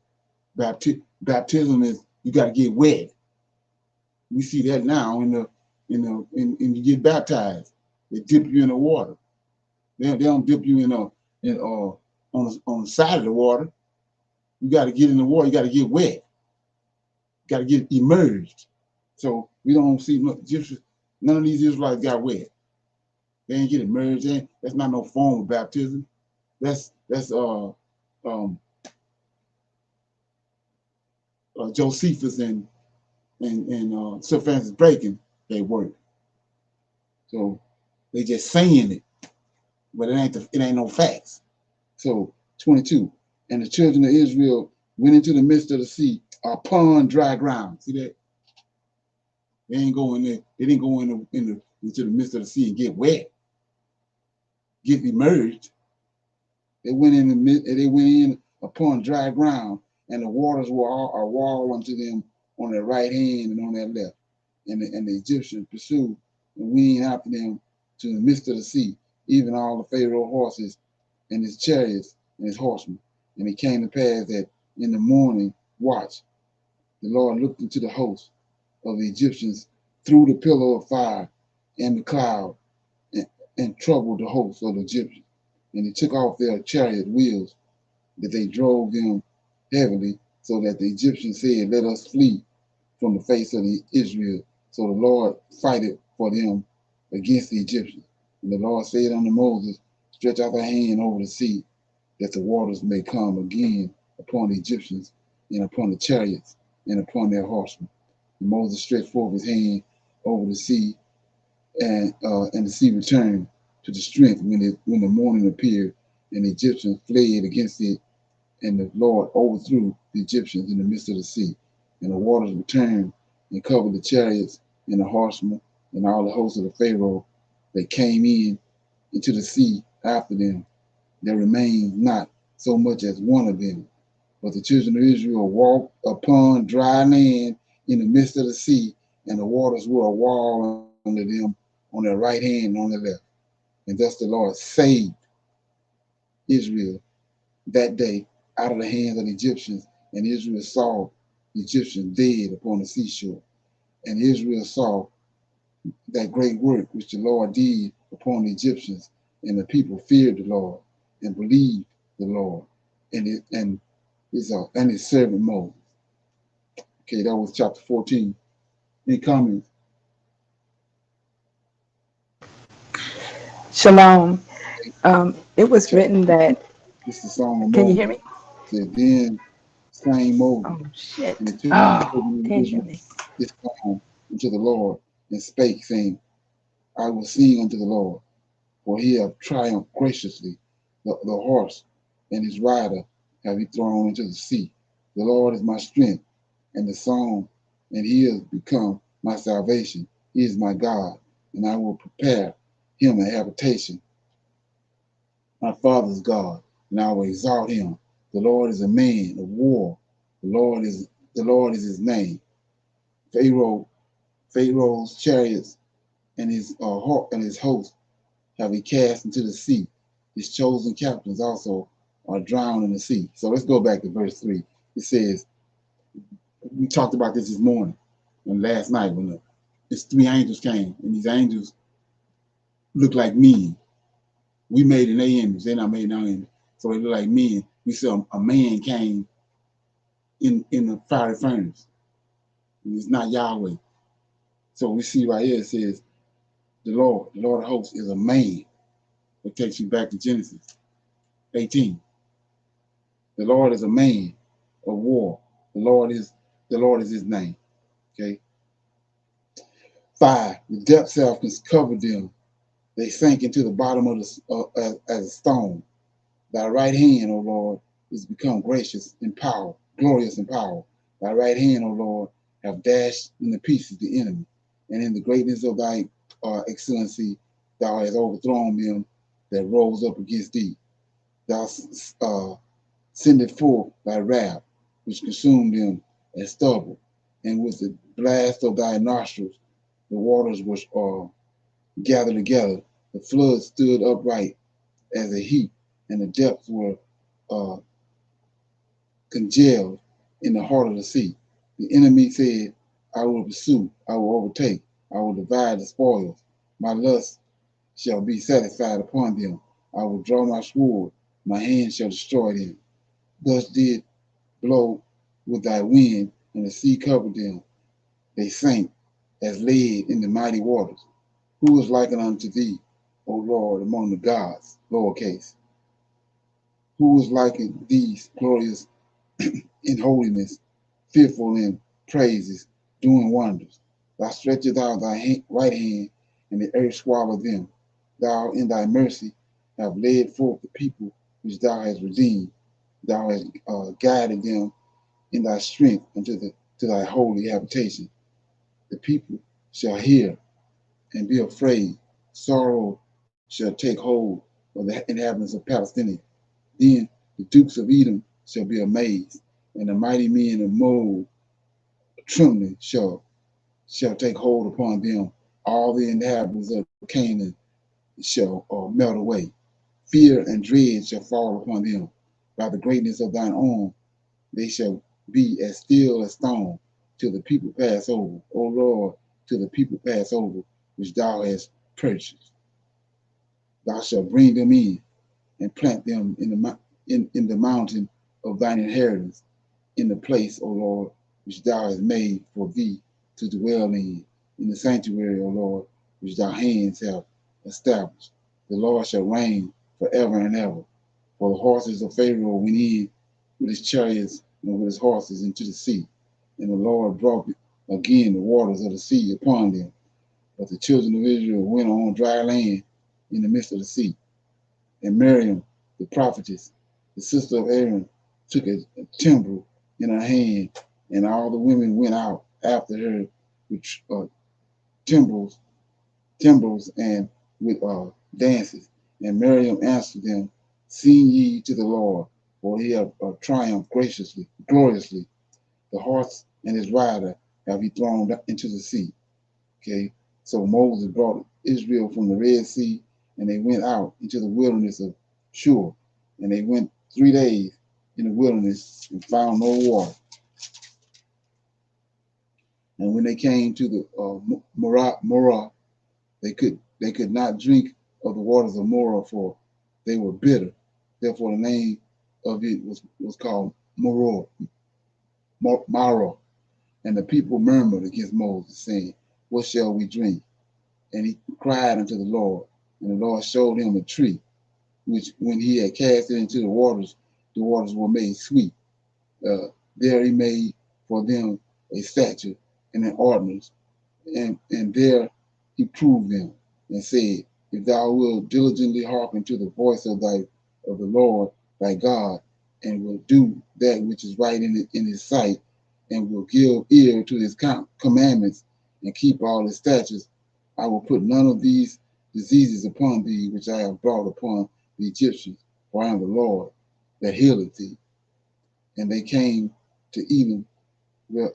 Baptism is you got to get wet. We see that now in you get baptized. They dip you in the water. They don't dip you on the side of the water. You got to get in the water. You got to get wet. You got to get immersed. So we don't see none of these Israelites got wet. They ain't get immersed. That's not no form of baptism. That's Josephus and Sir Francis Bacon, they work. So they just saying it, but it ain't no facts. So 22, and the children of Israel went into the midst of the sea upon dry ground. See that? They ain't go in there. They didn't go into the midst of the sea and get wet, get immersed. They went in upon dry ground, and the waters were a wall unto them on their right hand and on their left. And the Egyptians pursued and went after them to the midst of the sea, even all the Pharaoh horses and his chariots and his horsemen. And it came to pass that in the morning watch, the Lord looked into the host of the Egyptians through the pillar of fire and the cloud, and, and troubled the host of the Egyptians. And he took off their chariot wheels, that they drove them heavily, so that the Egyptians said, let us flee from the face of the Israel. So the Lord fighted for them against the Egyptians. And the Lord said unto Moses, stretch out thy hand over the sea, that the waters may come again upon the Egyptians, and upon the chariots, and upon their horsemen. And Moses stretched forth his hand over the sea, and the sea returned to the strength when the morning appeared, and the Egyptians fled against it, and the Lord overthrew the Egyptians in the midst of the sea. And the waters returned and covered the chariots and the horsemen and all the hosts of the Pharaoh that came into the sea after them. There remained not so much as one of them. But the children of Israel walked upon dry land in the midst of the sea, and the waters were a wall under them on their right hand and on their left. And thus the Lord saved Israel that day out of the hands of the Egyptians, and Israel saw the Egyptians dead upon the seashore. And Israel saw that great work which the Lord did upon the Egyptians, and the people feared the Lord and believed the Lord and his servant Moses. Okay, that was chapter 14. Any comments? Shalom. It was written that. This is the song of Can you Moses. hear me? Said, then sang Moses, Oh shit! and the Oh, children of can't hear Israel me. this song unto the Lord, and spake, saying, I will sing unto the Lord, for he hath triumphed graciously. The horse and his rider have he thrown into the sea. The Lord is my strength and the song, and he has become my salvation. He is my God, and I will prepare him a habitation, my father's God, and I will exalt him. The Lord is a man of war. The Lord is his name. Pharaoh's chariots and his host have he cast into the sea. His chosen captains also are drowned in the sea. So let's go back to verse 3. It says, we talked about this morning and last night when these three angels came, and these angels look like men. We made in their image, they're not made in our image. So they look like men. We saw a man came in the fiery furnace. And it's not Yahweh. So we see right here it says, the Lord of hosts is a man. It takes you back to Genesis 18. The Lord is a man of war. The Lord is his name. Okay. 5. The depth self has covered them. They sank into the bottom of as a stone. Thy right hand, O Lord, is become gracious in power, glorious in power. Thy right hand, O Lord, have dashed in the pieces the enemy, and in the greatness of thy excellency, thou hast overthrown them that rose up against thee. Thou sendeth forth thy wrath, which consumed them as stubble, and with the blast of thy nostrils, the waters which are gathered together. The flood stood upright as a heap, and the depths were uh, congealed in the heart of the sea. The enemy said, I will pursue, I will overtake, I will divide the spoils. My lust shall be satisfied upon them. I will draw my sword, my hand shall destroy them. Thus did blow with thy wind, and the sea covered them. They sank as lead in the mighty waters. Who is likened unto thee, O Lord, among the gods? Lowercase. Who is like these, glorious in holiness, fearful in praises, doing wonders? Thou stretchest out thy right hand, and the earth swallowed them. Thou in thy mercy have led forth the people which thou hast redeemed. Thou hast guided them in thy strength to thy holy habitation. The people shall hear and be afraid. Sorrow shall take hold of the inhabitants of Palestine. Then the dukes of Edom shall be amazed, and the mighty men of Moab trembling shall take hold upon them, all the inhabitants of Canaan shall melt away. Fear and dread shall fall upon them. By the greatness of thine arm, they shall be as still as stone, till the people pass over. O Lord, till the people pass over, which thou hast purchased. Thou shalt bring them in and plant them in the mountain of thine inheritance, in the place, O Lord, which thou hast made for thee to dwell in the sanctuary, O Lord, which thy hands have established. The Lord shall reign forever and ever. For the horses of Pharaoh went in with his chariots and with his horses into the sea, and the Lord brought again the waters of the sea upon them. But the children of Israel went on dry land in the midst of the sea. And Miriam, the prophetess, the sister of Aaron, took a timbrel in her hand, and all the women went out after her with timbrels and with dances. And Miriam answered them, "Sing ye to the Lord, for he hath triumphed gloriously. The horse and his rider have he thrown into the sea." Okay, so Moses brought Israel from the Red Sea, and they went out into the wilderness of Shur, and they went 3 days in the wilderness and found no water. And when they came to the Morah, they could not drink of the waters of Morah, for they were bitter. Therefore, the name of it was called Marah. And the people murmured against Moses, saying, "What shall we drink?" And he cried unto the Lord, and the Lord showed him a tree, which when he had cast it into the waters were made sweet. There he made for them a statute and an ordinance, and there he proved them, and said, "If thou wilt diligently hearken to the voice of the Lord thy God, and will do that which is right in his sight, and will give ear to his commandments, and keep all his statutes, I will put none of these diseases upon thee which I have brought upon the Egyptians, for I am the Lord that healeth thee." And they came to Edom, where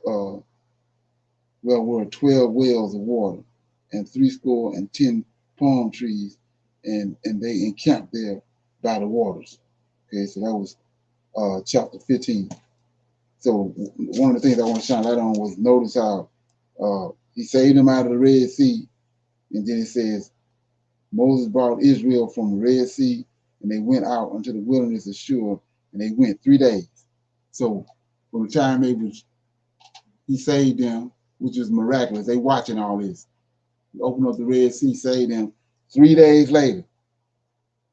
were 12 wells of water, and 70 palm trees, and they encamped there by the waters. Okay, so that was chapter 15. So one of the things I want to shine light on was, notice how he saved them out of the Red Sea, and then it says Moses brought Israel from the Red Sea, and they went out into the wilderness of Shur, and they went 3 days. So from the time he saved them, which is miraculous, they watching all this. He opened up the Red Sea, saved them. 3 days later,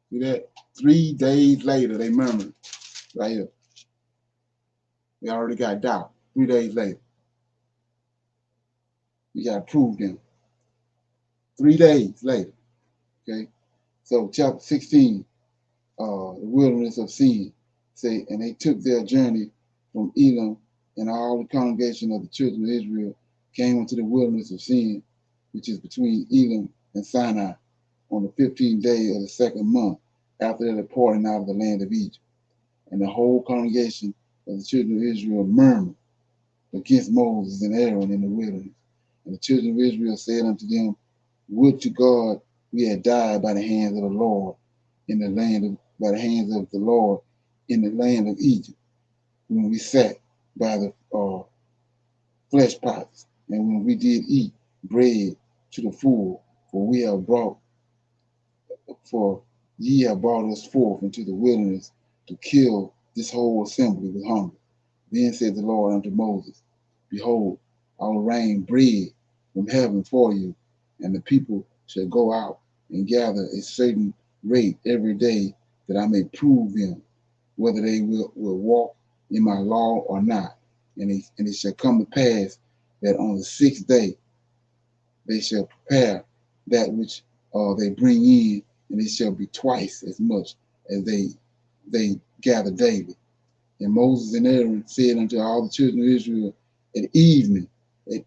see that? 3 days later, they murmured right here. They already got doubt. 3 days later, we got to prove them. 3 days later, okay? So chapter 16, the wilderness of sin, say, and they took their journey from Elam, and all the congregation of the children of Israel came into the wilderness of sin, which is between Elam and Sinai, on the 15th day of the 2nd month after their departing out of the land of Egypt. And the whole congregation of the children of Israel murmured against Moses and Aaron in the wilderness. And the children of Israel said unto them, "Would to God we had died by the hands of the Lord in the land of, by the hands of the Lord in the land of Egypt, when we sat by the flesh pots, and when we did eat bread to the full, for ye have brought us forth into the wilderness to kill this whole assembly with hunger." Then said the Lord unto Moses, "Behold, I will rain bread from heaven for you, and the people shall go out and gather a certain rate every day, that I may prove them whether they will walk in my law or not. And it shall come to pass that on the 6th day they shall prepare that which they bring in, and it shall be twice as much as they gather daily." And Moses and Aaron said unto all the children of Israel, "At evening, then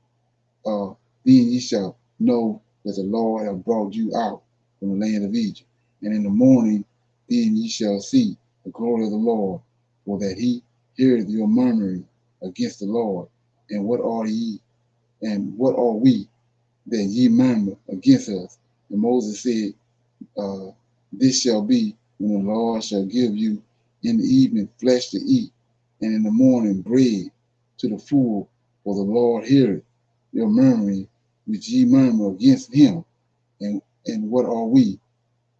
ye shall know that the Lord hath brought you out from the land of Egypt. And in the morning, then ye shall see the glory of the Lord, for that he heareth your murmuring against the Lord. And what are ye? And what are we that ye murmur against us. And Moses said, this shall be when the Lord shall give you in the evening flesh to eat, and in the morning bread to the full, for the Lord heareth your murmuring, which ye murmur against him. And what are we?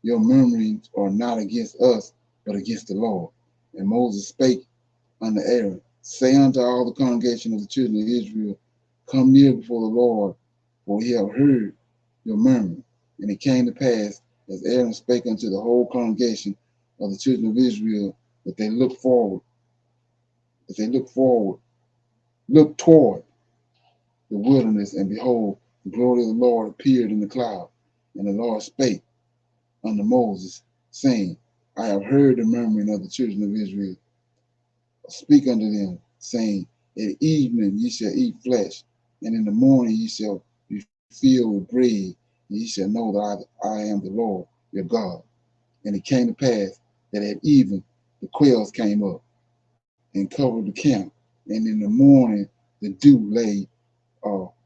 Your murmurings are not against us, but against the Lord. And Moses spake unto Aaron, say unto all the congregation of the children of Israel, come near before the Lord, for he hath heard your murmuring. And it came to pass, as Aaron spake unto the whole congregation of the children of Israel, that they looked forward, looked toward the wilderness, and behold, the glory of the Lord appeared in the cloud. And the Lord spake unto Moses, saying, I have heard the murmuring of the children of Israel. Speak unto them, saying, at evening ye shall eat flesh, and in the morning ye shall be filled with bread, and ye shall know that I am the Lord your God. And it came to pass that at even the quails came up and covered the camp, and in the morning the dew lay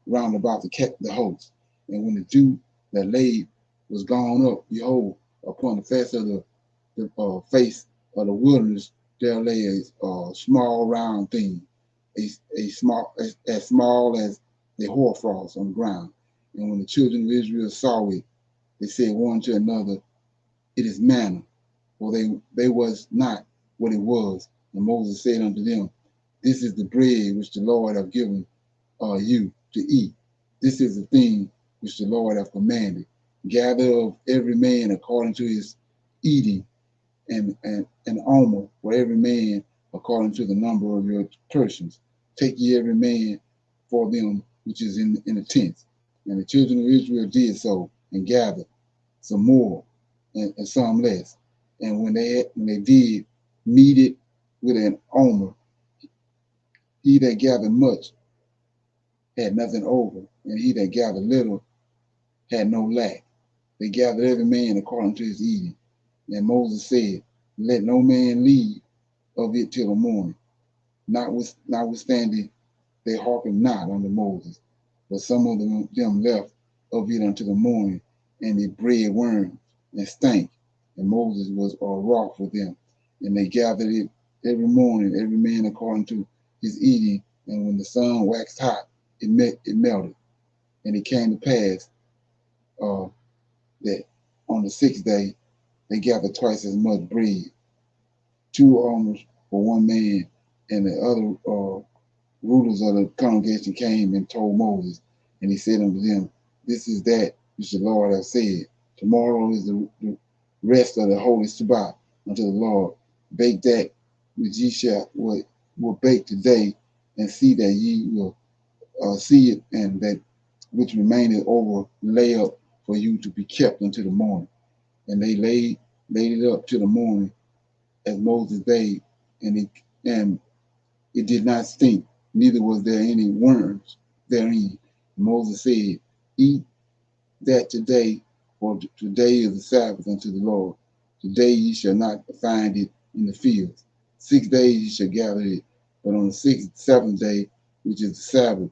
round about the host. And when the dew that lay was gone up, behold, upon the face of the face of the wilderness, there lay a small round thing, as small as the hoarfrost on the ground. And when the children of Israel saw it, they said one to another, it is manna, for they was not what it was. And Moses said unto them, this is the bread which the Lord hath given you to eat. This is the thing which the Lord hath commanded. Gather of every man according to his eating, and an omer for every man according to the number of your persons. Take ye every man for them which is in the tents. And the children of Israel did so, and gathered some more and some less. And when they did meet it with an omer, he that gathered much had nothing over, and he that gathered little had no lack. They gathered every man according to his eating. And Moses said, let no man leave of it till the morning. Notwithstanding, they hearkened not unto Moses, but some of them left of it unto the morning, and it bred worms and stank. And Moses was wroth with them. And they gathered it every morning, every man according to his eating. And when the sun waxed hot, it melted. And it came to pass that on the sixth day they gathered twice as much bread, 2 omers for one man. And the other rulers of the congregation came and told Moses, and he said unto them, this is that which the Lord hath said. Tomorrow is the rest of the holy Sabbath unto the Lord. Bake that which ye will bake today, and see that ye will see it, and that which remaineth over lay up for you to be kept until the morning. And they laid it up till the morning, as Moses bade, and it did not stink, neither was there any worms therein. Moses said, eat that today, for today is the Sabbath unto the Lord. Today ye shall not find it in the fields. 6 days ye shall gather it, but on the seventh day, which is the Sabbath,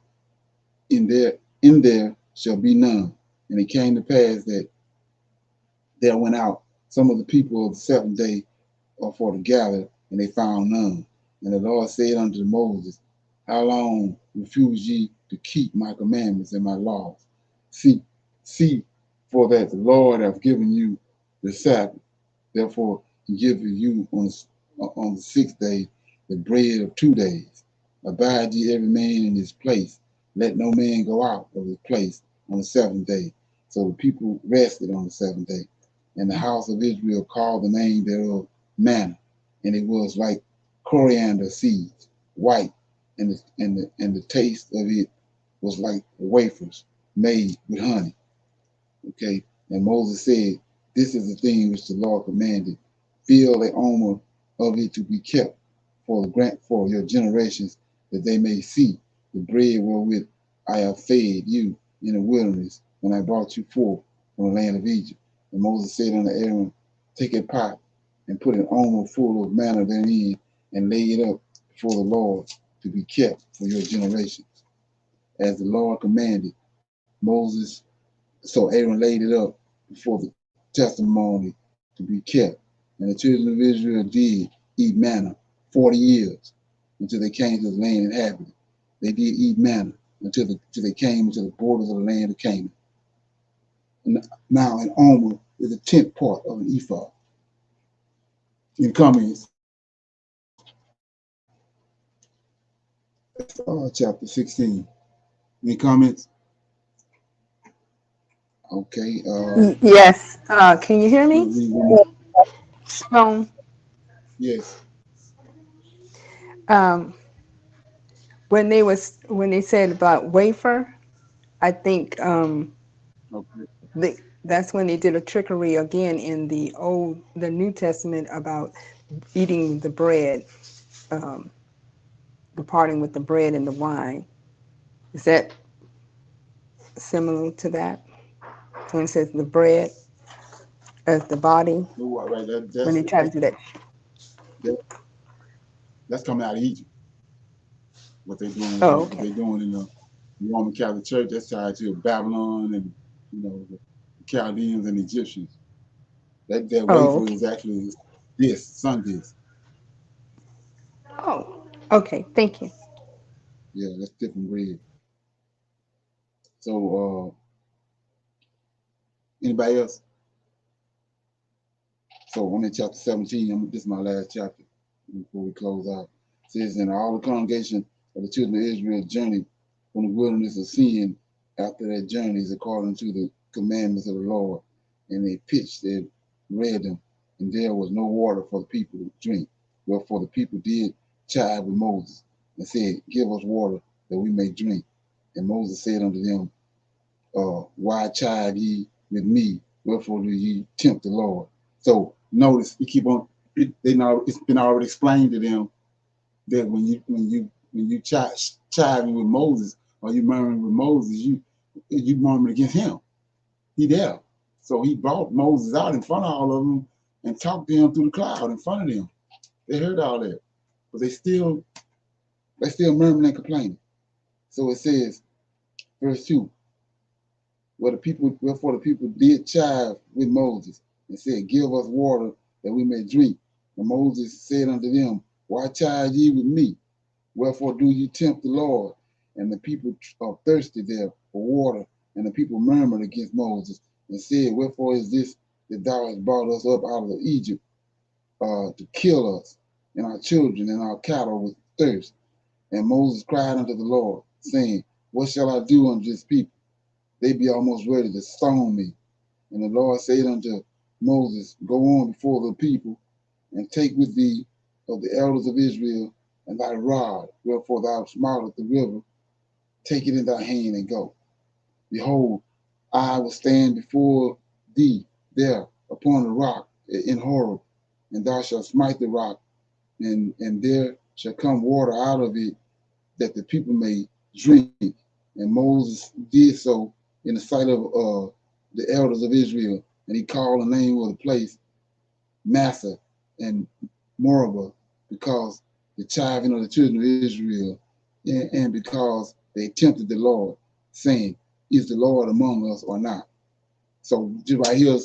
in there shall be none. And it came to pass that there went out some of the people of the seventh day for to gather, and they found none. And the Lord said unto Moses, how long refuse ye to keep my commandments and my laws? See, for that the Lord hath given you the Sabbath. Therefore he giveth you on the sixth day the bread of 2 days. Abide ye every man in his place. Let no man go out of his place on the seventh day. So the people rested on the seventh day. And the house of Israel called the name thereof manna, and it was like coriander seeds, white, and the taste of it was like wafers made with honey. Okay, and Moses said, this is the thing which the Lord commanded. Fill a omer of it to be kept for your generations, that they may see the bread wherewith I have fed you in the wilderness when I brought you forth from the land of Egypt. And Moses said unto Aaron, take a pot and put an omer full of manna therein, and lay it up before the Lord to be kept for your generations, as the Lord commanded. Moses, so Aaron laid it up before the testimony to be kept. And the children of Israel did eat manna 40 years until they came to the land inhabited. They did eat manna until they came into the borders of the land of Canaan. And now an omer is a 10th part of an ephah. In comments, chapter 16. Any comments? Okay. Yes. Can you hear me? So, Yes. when they said about wafer, I think Okay. that's when they did a trickery again in the New Testament about eating the bread, departing with the bread and the wine. Is that similar to that? When it says the bread as the body, Right. when they try to do that. That's coming out of Egypt. What they're doing, Oh, what okay. they're doing in the Roman Catholic Church, that's tied to Babylon and the Chaldeans and Egyptians. That Oh, wafer okay. is actually this sun disk. Oh, okay. Thank you. Yeah, that's different bread. So anybody else? So I'm in chapter 17. This is my last chapter before we close out. It says, and all the congregation of the children of Israel journeyed from the wilderness of Sin after their journeys according to the commandments of the Lord. And they pitched and read them, and there was no water for the people to drink. Wherefore the people did chide with Moses and said, give us water that we may drink. And Moses said unto them, why chide ye with me? Wherefore do ye tempt the Lord? So notice we keep on. They know it's been already explained to them that when you chiding with Moses or you murmuring with Moses, you murmuring against him. He there. So he brought Moses out in front of all of them and talked to him through the cloud in front of them. They heard all that, but they still murmuring and complaining. So it says, verse 2. Wherefore the people did chide with Moses and said, give us water that we may drink. And Moses said unto them, why chide ye with me? Wherefore do ye tempt the Lord? And the people are thirsty there for water. And the people murmured against Moses and said, wherefore is this that thou hast brought us up out of Egypt to kill us and our children and our cattle with thirst? And Moses cried unto the Lord, saying, what shall I do unto this people? They be almost ready to stone me. And the Lord said unto Moses, go on before the people, and take with thee of the elders of Israel and thy rod, wherefore thou smartest the river, take it in thy hand and go. Behold, I will stand before thee there upon the rock in Horeb, and thou shalt smite the rock, and there shall come water out of it, that the people may drink. And Moses did so in the sight of the elders of Israel, and he called the name of the place Massa and Meribah, because the chiding of the children of Israel, and because they tempted the Lord, saying, is the Lord among us or not? So just right here,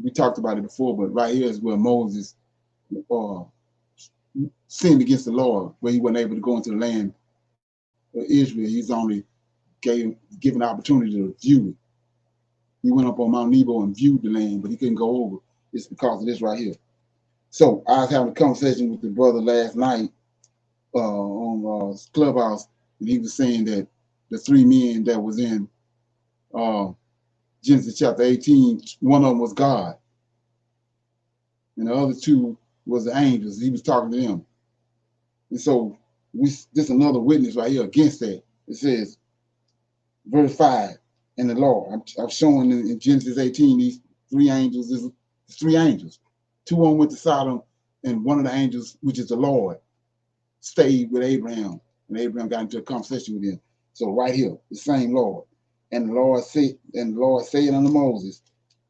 we talked about it before, but right here is where Moses sinned against the Lord, where he wasn't able to go into the land of Israel. He's only given the opportunity to view it. He went up on Mount Nebo and viewed the land, but he couldn't go over. It's because of this right here. So I was having a conversation with the brother last night on Clubhouse, and he was saying that the three men that was in Genesis chapter 18, one of them was God, and the other two was the angels. He was talking to them. And so this is another witness right here against that. It says, verse 5, and the Lord, I'm showing in Genesis 18, these three angels, is three angels. Two of them went to Sodom, and one of the angels, which is the Lord, stayed with Abraham, and Abraham got into a conversation with him. So right here, the same Lord. And the Lord said unto Moses,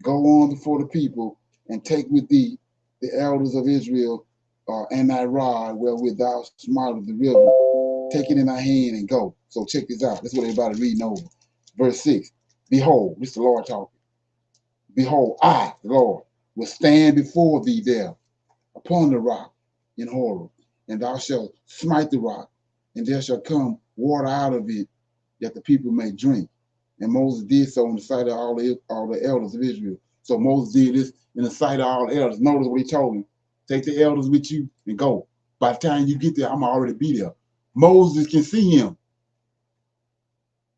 go on before the people and take with thee the elders of Israel and thy rod wherewith thou smartest the river. Take it in thy hand and go. So check this out. That's what everybody reading over. Verse 6. Behold, this is the Lord talking. Behold, I, the Lord, will stand before thee there upon the rock in Horeb, and thou shalt smite the rock, and there shall come water out of it, that the people may drink. And Moses did so in the sight of all the elders of Israel. So Moses did this in the sight of all the elders. Notice what he told them. Take the elders with you and go. By the time you get there, I'm already be there. Moses can see him.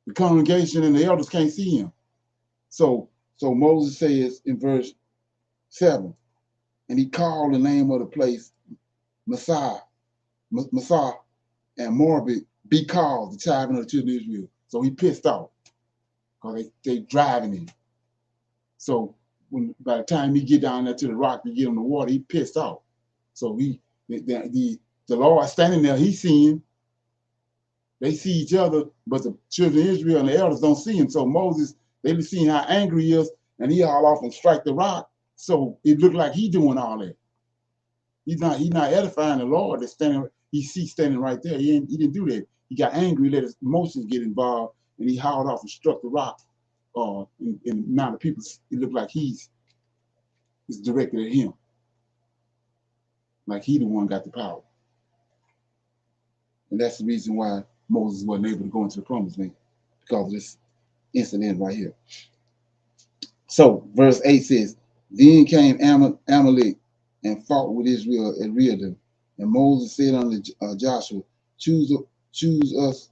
The congregation and the elders can't see him. So Moses says in verse 7, and he called the name of the place Messiah, and Morbid, because the tribe of the children of Israel. So he pissed off because they driving him. So by the time he get down there to the rock to get on the water, he pissed off. So the Lord standing there, he seeing. They see each other, but the children of Israel and the elders don't see him. So Moses, they be seeing how angry he is, and he all off and strike the rock. So it looked like he doing all that. He's not edifying the Lord that's standing. He sees standing right there. He didn't do that. He got angry, let his emotions get involved, and he hauled off and struck the rock. And now the people, it looked like it's directed at him, like he the one got the power. And that's the reason why Moses wasn't able to go into the promised land, because of this incident right here. So verse 8 says, then came Amalek and fought with Israel at Rehoboth. And Moses said unto Joshua, choose us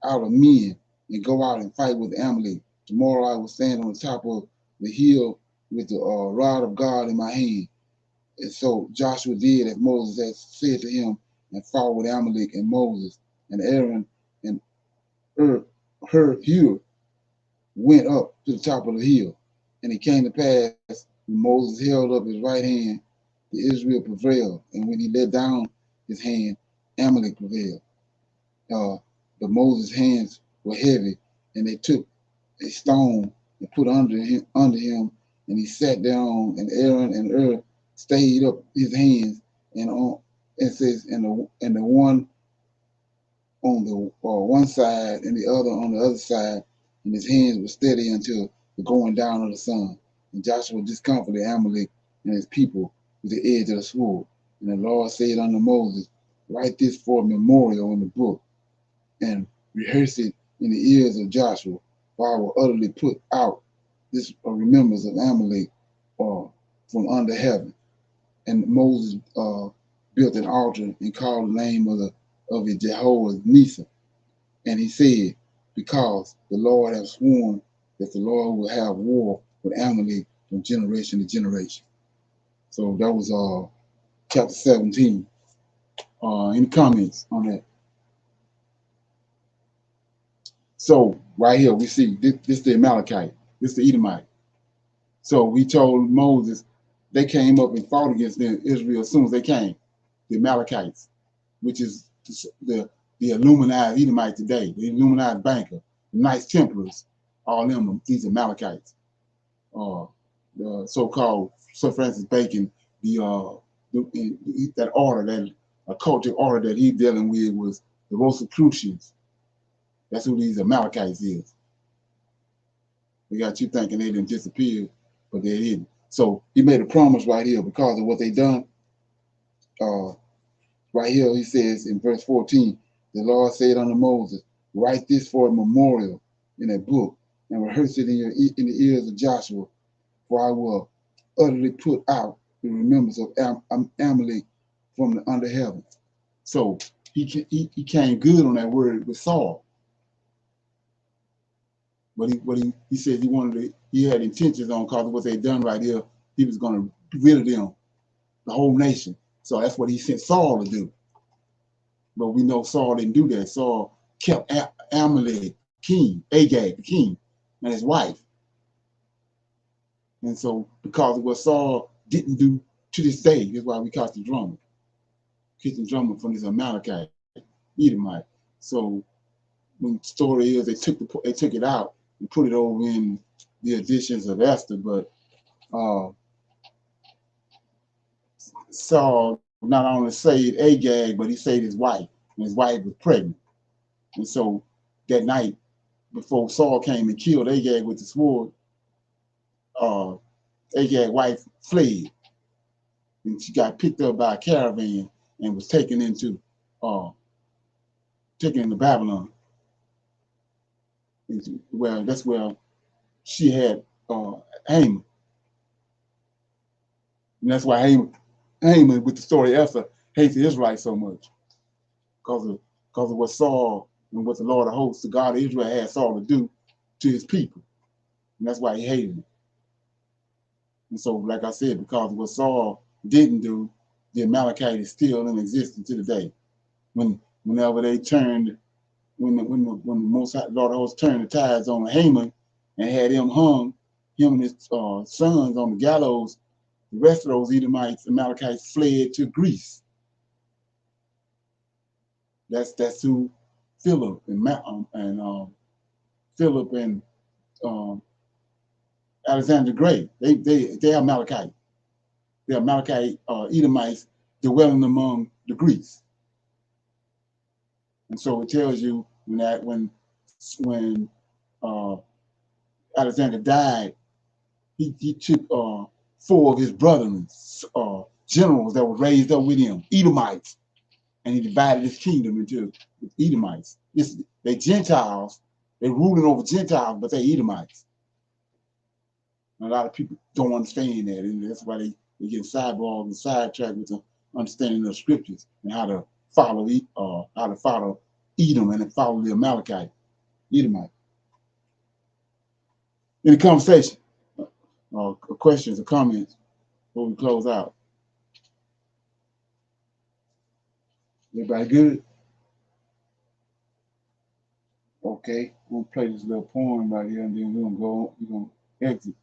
out of men and go out and fight with Amalek. Tomorrow I will stand on the top of the hill with the rod of God in my hand. And so Joshua did as Moses had said to him, and fought with Amalek, and Moses and Aaron and Hur went up to the top of the hill. And it came to pass, when Moses held up his right hand, the Israel prevailed. And when he let down his hand, Amalek prevailed. But Moses' hands were heavy, and they took a stone and put under him, and he sat down, and Aaron and Hur stayed up his hands, and the one on the one side and the other on the other side, and his hands were steady until the going down of the sun. And Joshua discomfited Amalek and his people with the edge of the sword. And the Lord said unto Moses, write this for a memorial in the book, and rehearse it in the ears of Joshua, for I will utterly put out this remembrance of Amalek from under heaven. And Moses built an altar and called the name of it Jehovah Nisa. And he said, because the Lord has sworn that the Lord will have war with Amalek from generation to generation. So that was chapter 17. Any comments on that? So right here we see this the Amalekite, this the Edomite. So we told Moses they came up and fought against Israel as soon as they came, the Amalekites, which is the Illuminati Edomite today, the Illuminati banker, the Knights Templars, all them, these Amalekites. The so-called Sir Francis Bacon, that order, that occultic order that he's dealing with was the Rosicrucians. That's who these Amalekites is. They got you thinking they didn't disappear, but they didn't. So he made a promise right here because of what they done. Right here he says in verse 14, the Lord said unto Moses, write this for a memorial in a book, and rehearse it in the ears of Joshua, for I will utterly put out the remembrance of Amalek from the under heaven. So he came good on that word with Saul. But he said he had intentions on, because of what they done right here, he was going to get rid of them, the whole nation. So that's what he sent Saul to do. But we know Saul didn't do that. Saul kept Amalek king, Agag the king, and his wife. And so because of what Saul didn't do to this day, that's why we caught the drummer. Kicked the drummer from this Amalekite, Edomite. So when the story is, they took it out and put it over in the editions of Esther, but Saul not only saved Agag, but he saved his wife, and his wife was pregnant. And so that night, before Saul came and killed Agag with the sword, Agag's wife fled, and she got picked up by a caravan and was taken into Babylon. Well, that's where she had Haman. And that's why Haman, with the story of Esther, hates the Israelites so much. Because of what Saul and what the Lord of hosts, the God of Israel, had Saul to do to his people. And that's why he hated him. And so, like I said, because of what Saul didn't do, the Amalekites is still in existence to today. Whenever they turned, when the Most High Lord of hosts turned the tides on Haman and had him hung, him and his sons on the gallows, the rest of those Edomites, Amalekites, fled to Greece. That's who Philip and Alexander the Great. They are Amalekite. They are Amalekite Edomites dwelling among the Greeks. And so it tells you when Alexander died, he took 4 of his brethren, generals that were raised up with him, Edomites, and he divided his kingdom into Edomites. They Gentiles, they're ruling over Gentiles, but they're Edomites. And a lot of people don't understand that, and that's why they get sidebarred and sidetracked with the understanding of the scriptures and how to follow Edom and then follow the Amalekite, Edomite. Any conversation, questions or comments before we close out? Everybody good? Okay, we'll play this little poem right here, and then we're gonna exit.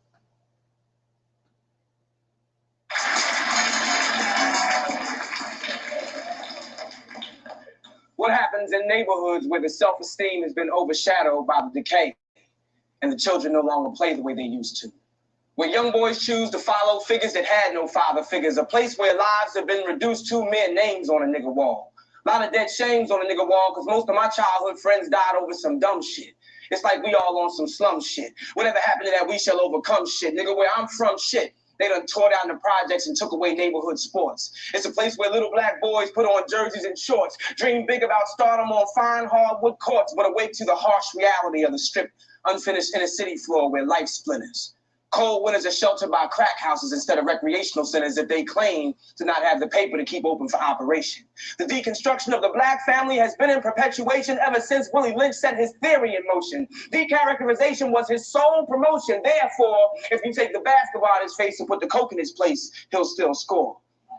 What happens in neighborhoods where the self-esteem has been overshadowed by the decay and the children no longer play the way they used to? Where young boys choose to follow figures that had no father figures, a place where lives have been reduced to mere names on a nigga wall. A lot of dead shames on a nigga wall because most of my childhood friends died over some dumb shit. It's like we all on some slum shit. Whatever happened to that we shall overcome shit. Nigga, where I'm from shit. They done tore down the projects and took away neighborhood sports. It's a place where little black boys put on jerseys and shorts, dream big about stardom on fine hardwood courts, but awake to the harsh reality of the stripped, unfinished inner city floor where life splinters. Cold winters are sheltered by crack houses instead of recreational centers that they claim to not have the paper to keep open for operation. The deconstruction of the black family has been in perpetuation ever since Willie Lynch set his theory in motion. Decharacterization was his sole promotion. Therefore, if you take the basketball out of his face and put the coke in his place, he'll still score.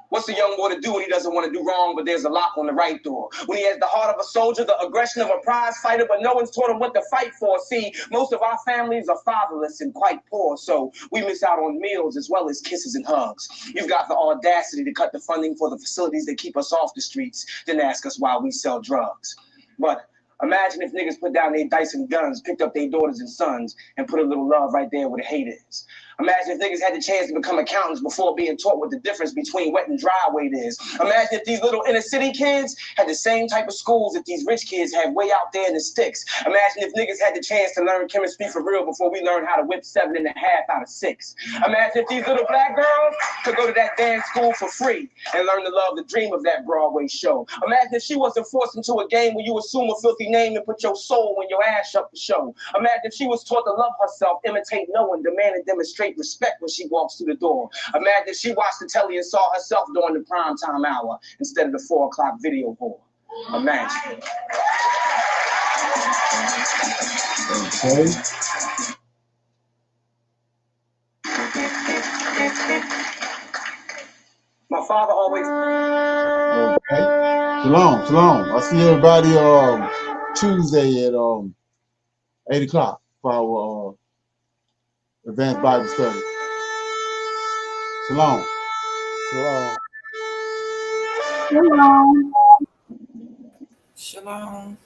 What's a young boy to do when he doesn't want to do wrong, but there's a lock on the right door? When he has the heart of a soldier, the aggression of a prize fighter, but no one's taught him what to fight for. See, most of our families are fatherless and quite poor, so we miss out on meals as well as kisses and hugs. You've got the audacity to cut the funding for the facilities that keep us off the streets, then ask us why we sell drugs. But imagine if niggas put down their dice and guns, picked up their daughters and sons, and put a little love right there where the hate is. Imagine if niggas had the chance to become accountants before being taught what the difference between wet and dry weight is. Imagine if these little inner city kids had the same type of schools that these rich kids have way out there in the sticks. Imagine if niggas had the chance to learn chemistry for real before we learned how to whip 7.5 out of 6. Imagine if these little black girls could go to that dance school for free and learn to love the dream of that Broadway show. Imagine if she wasn't forced into a game where you assume a filthy name and put your soul when your ass up the show. Imagine if she was taught to love herself, imitate no one, demand and demonstrate respect when she walks through the door. Imagine if she watched the telly and saw herself during the primetime hour instead of the 4 o'clock video whore. Imagine. Okay. My father always. Okay. Shalom. I'll see everybody Tuesday at 8 o'clock for our advanced Bible study. Shalom. Shalom.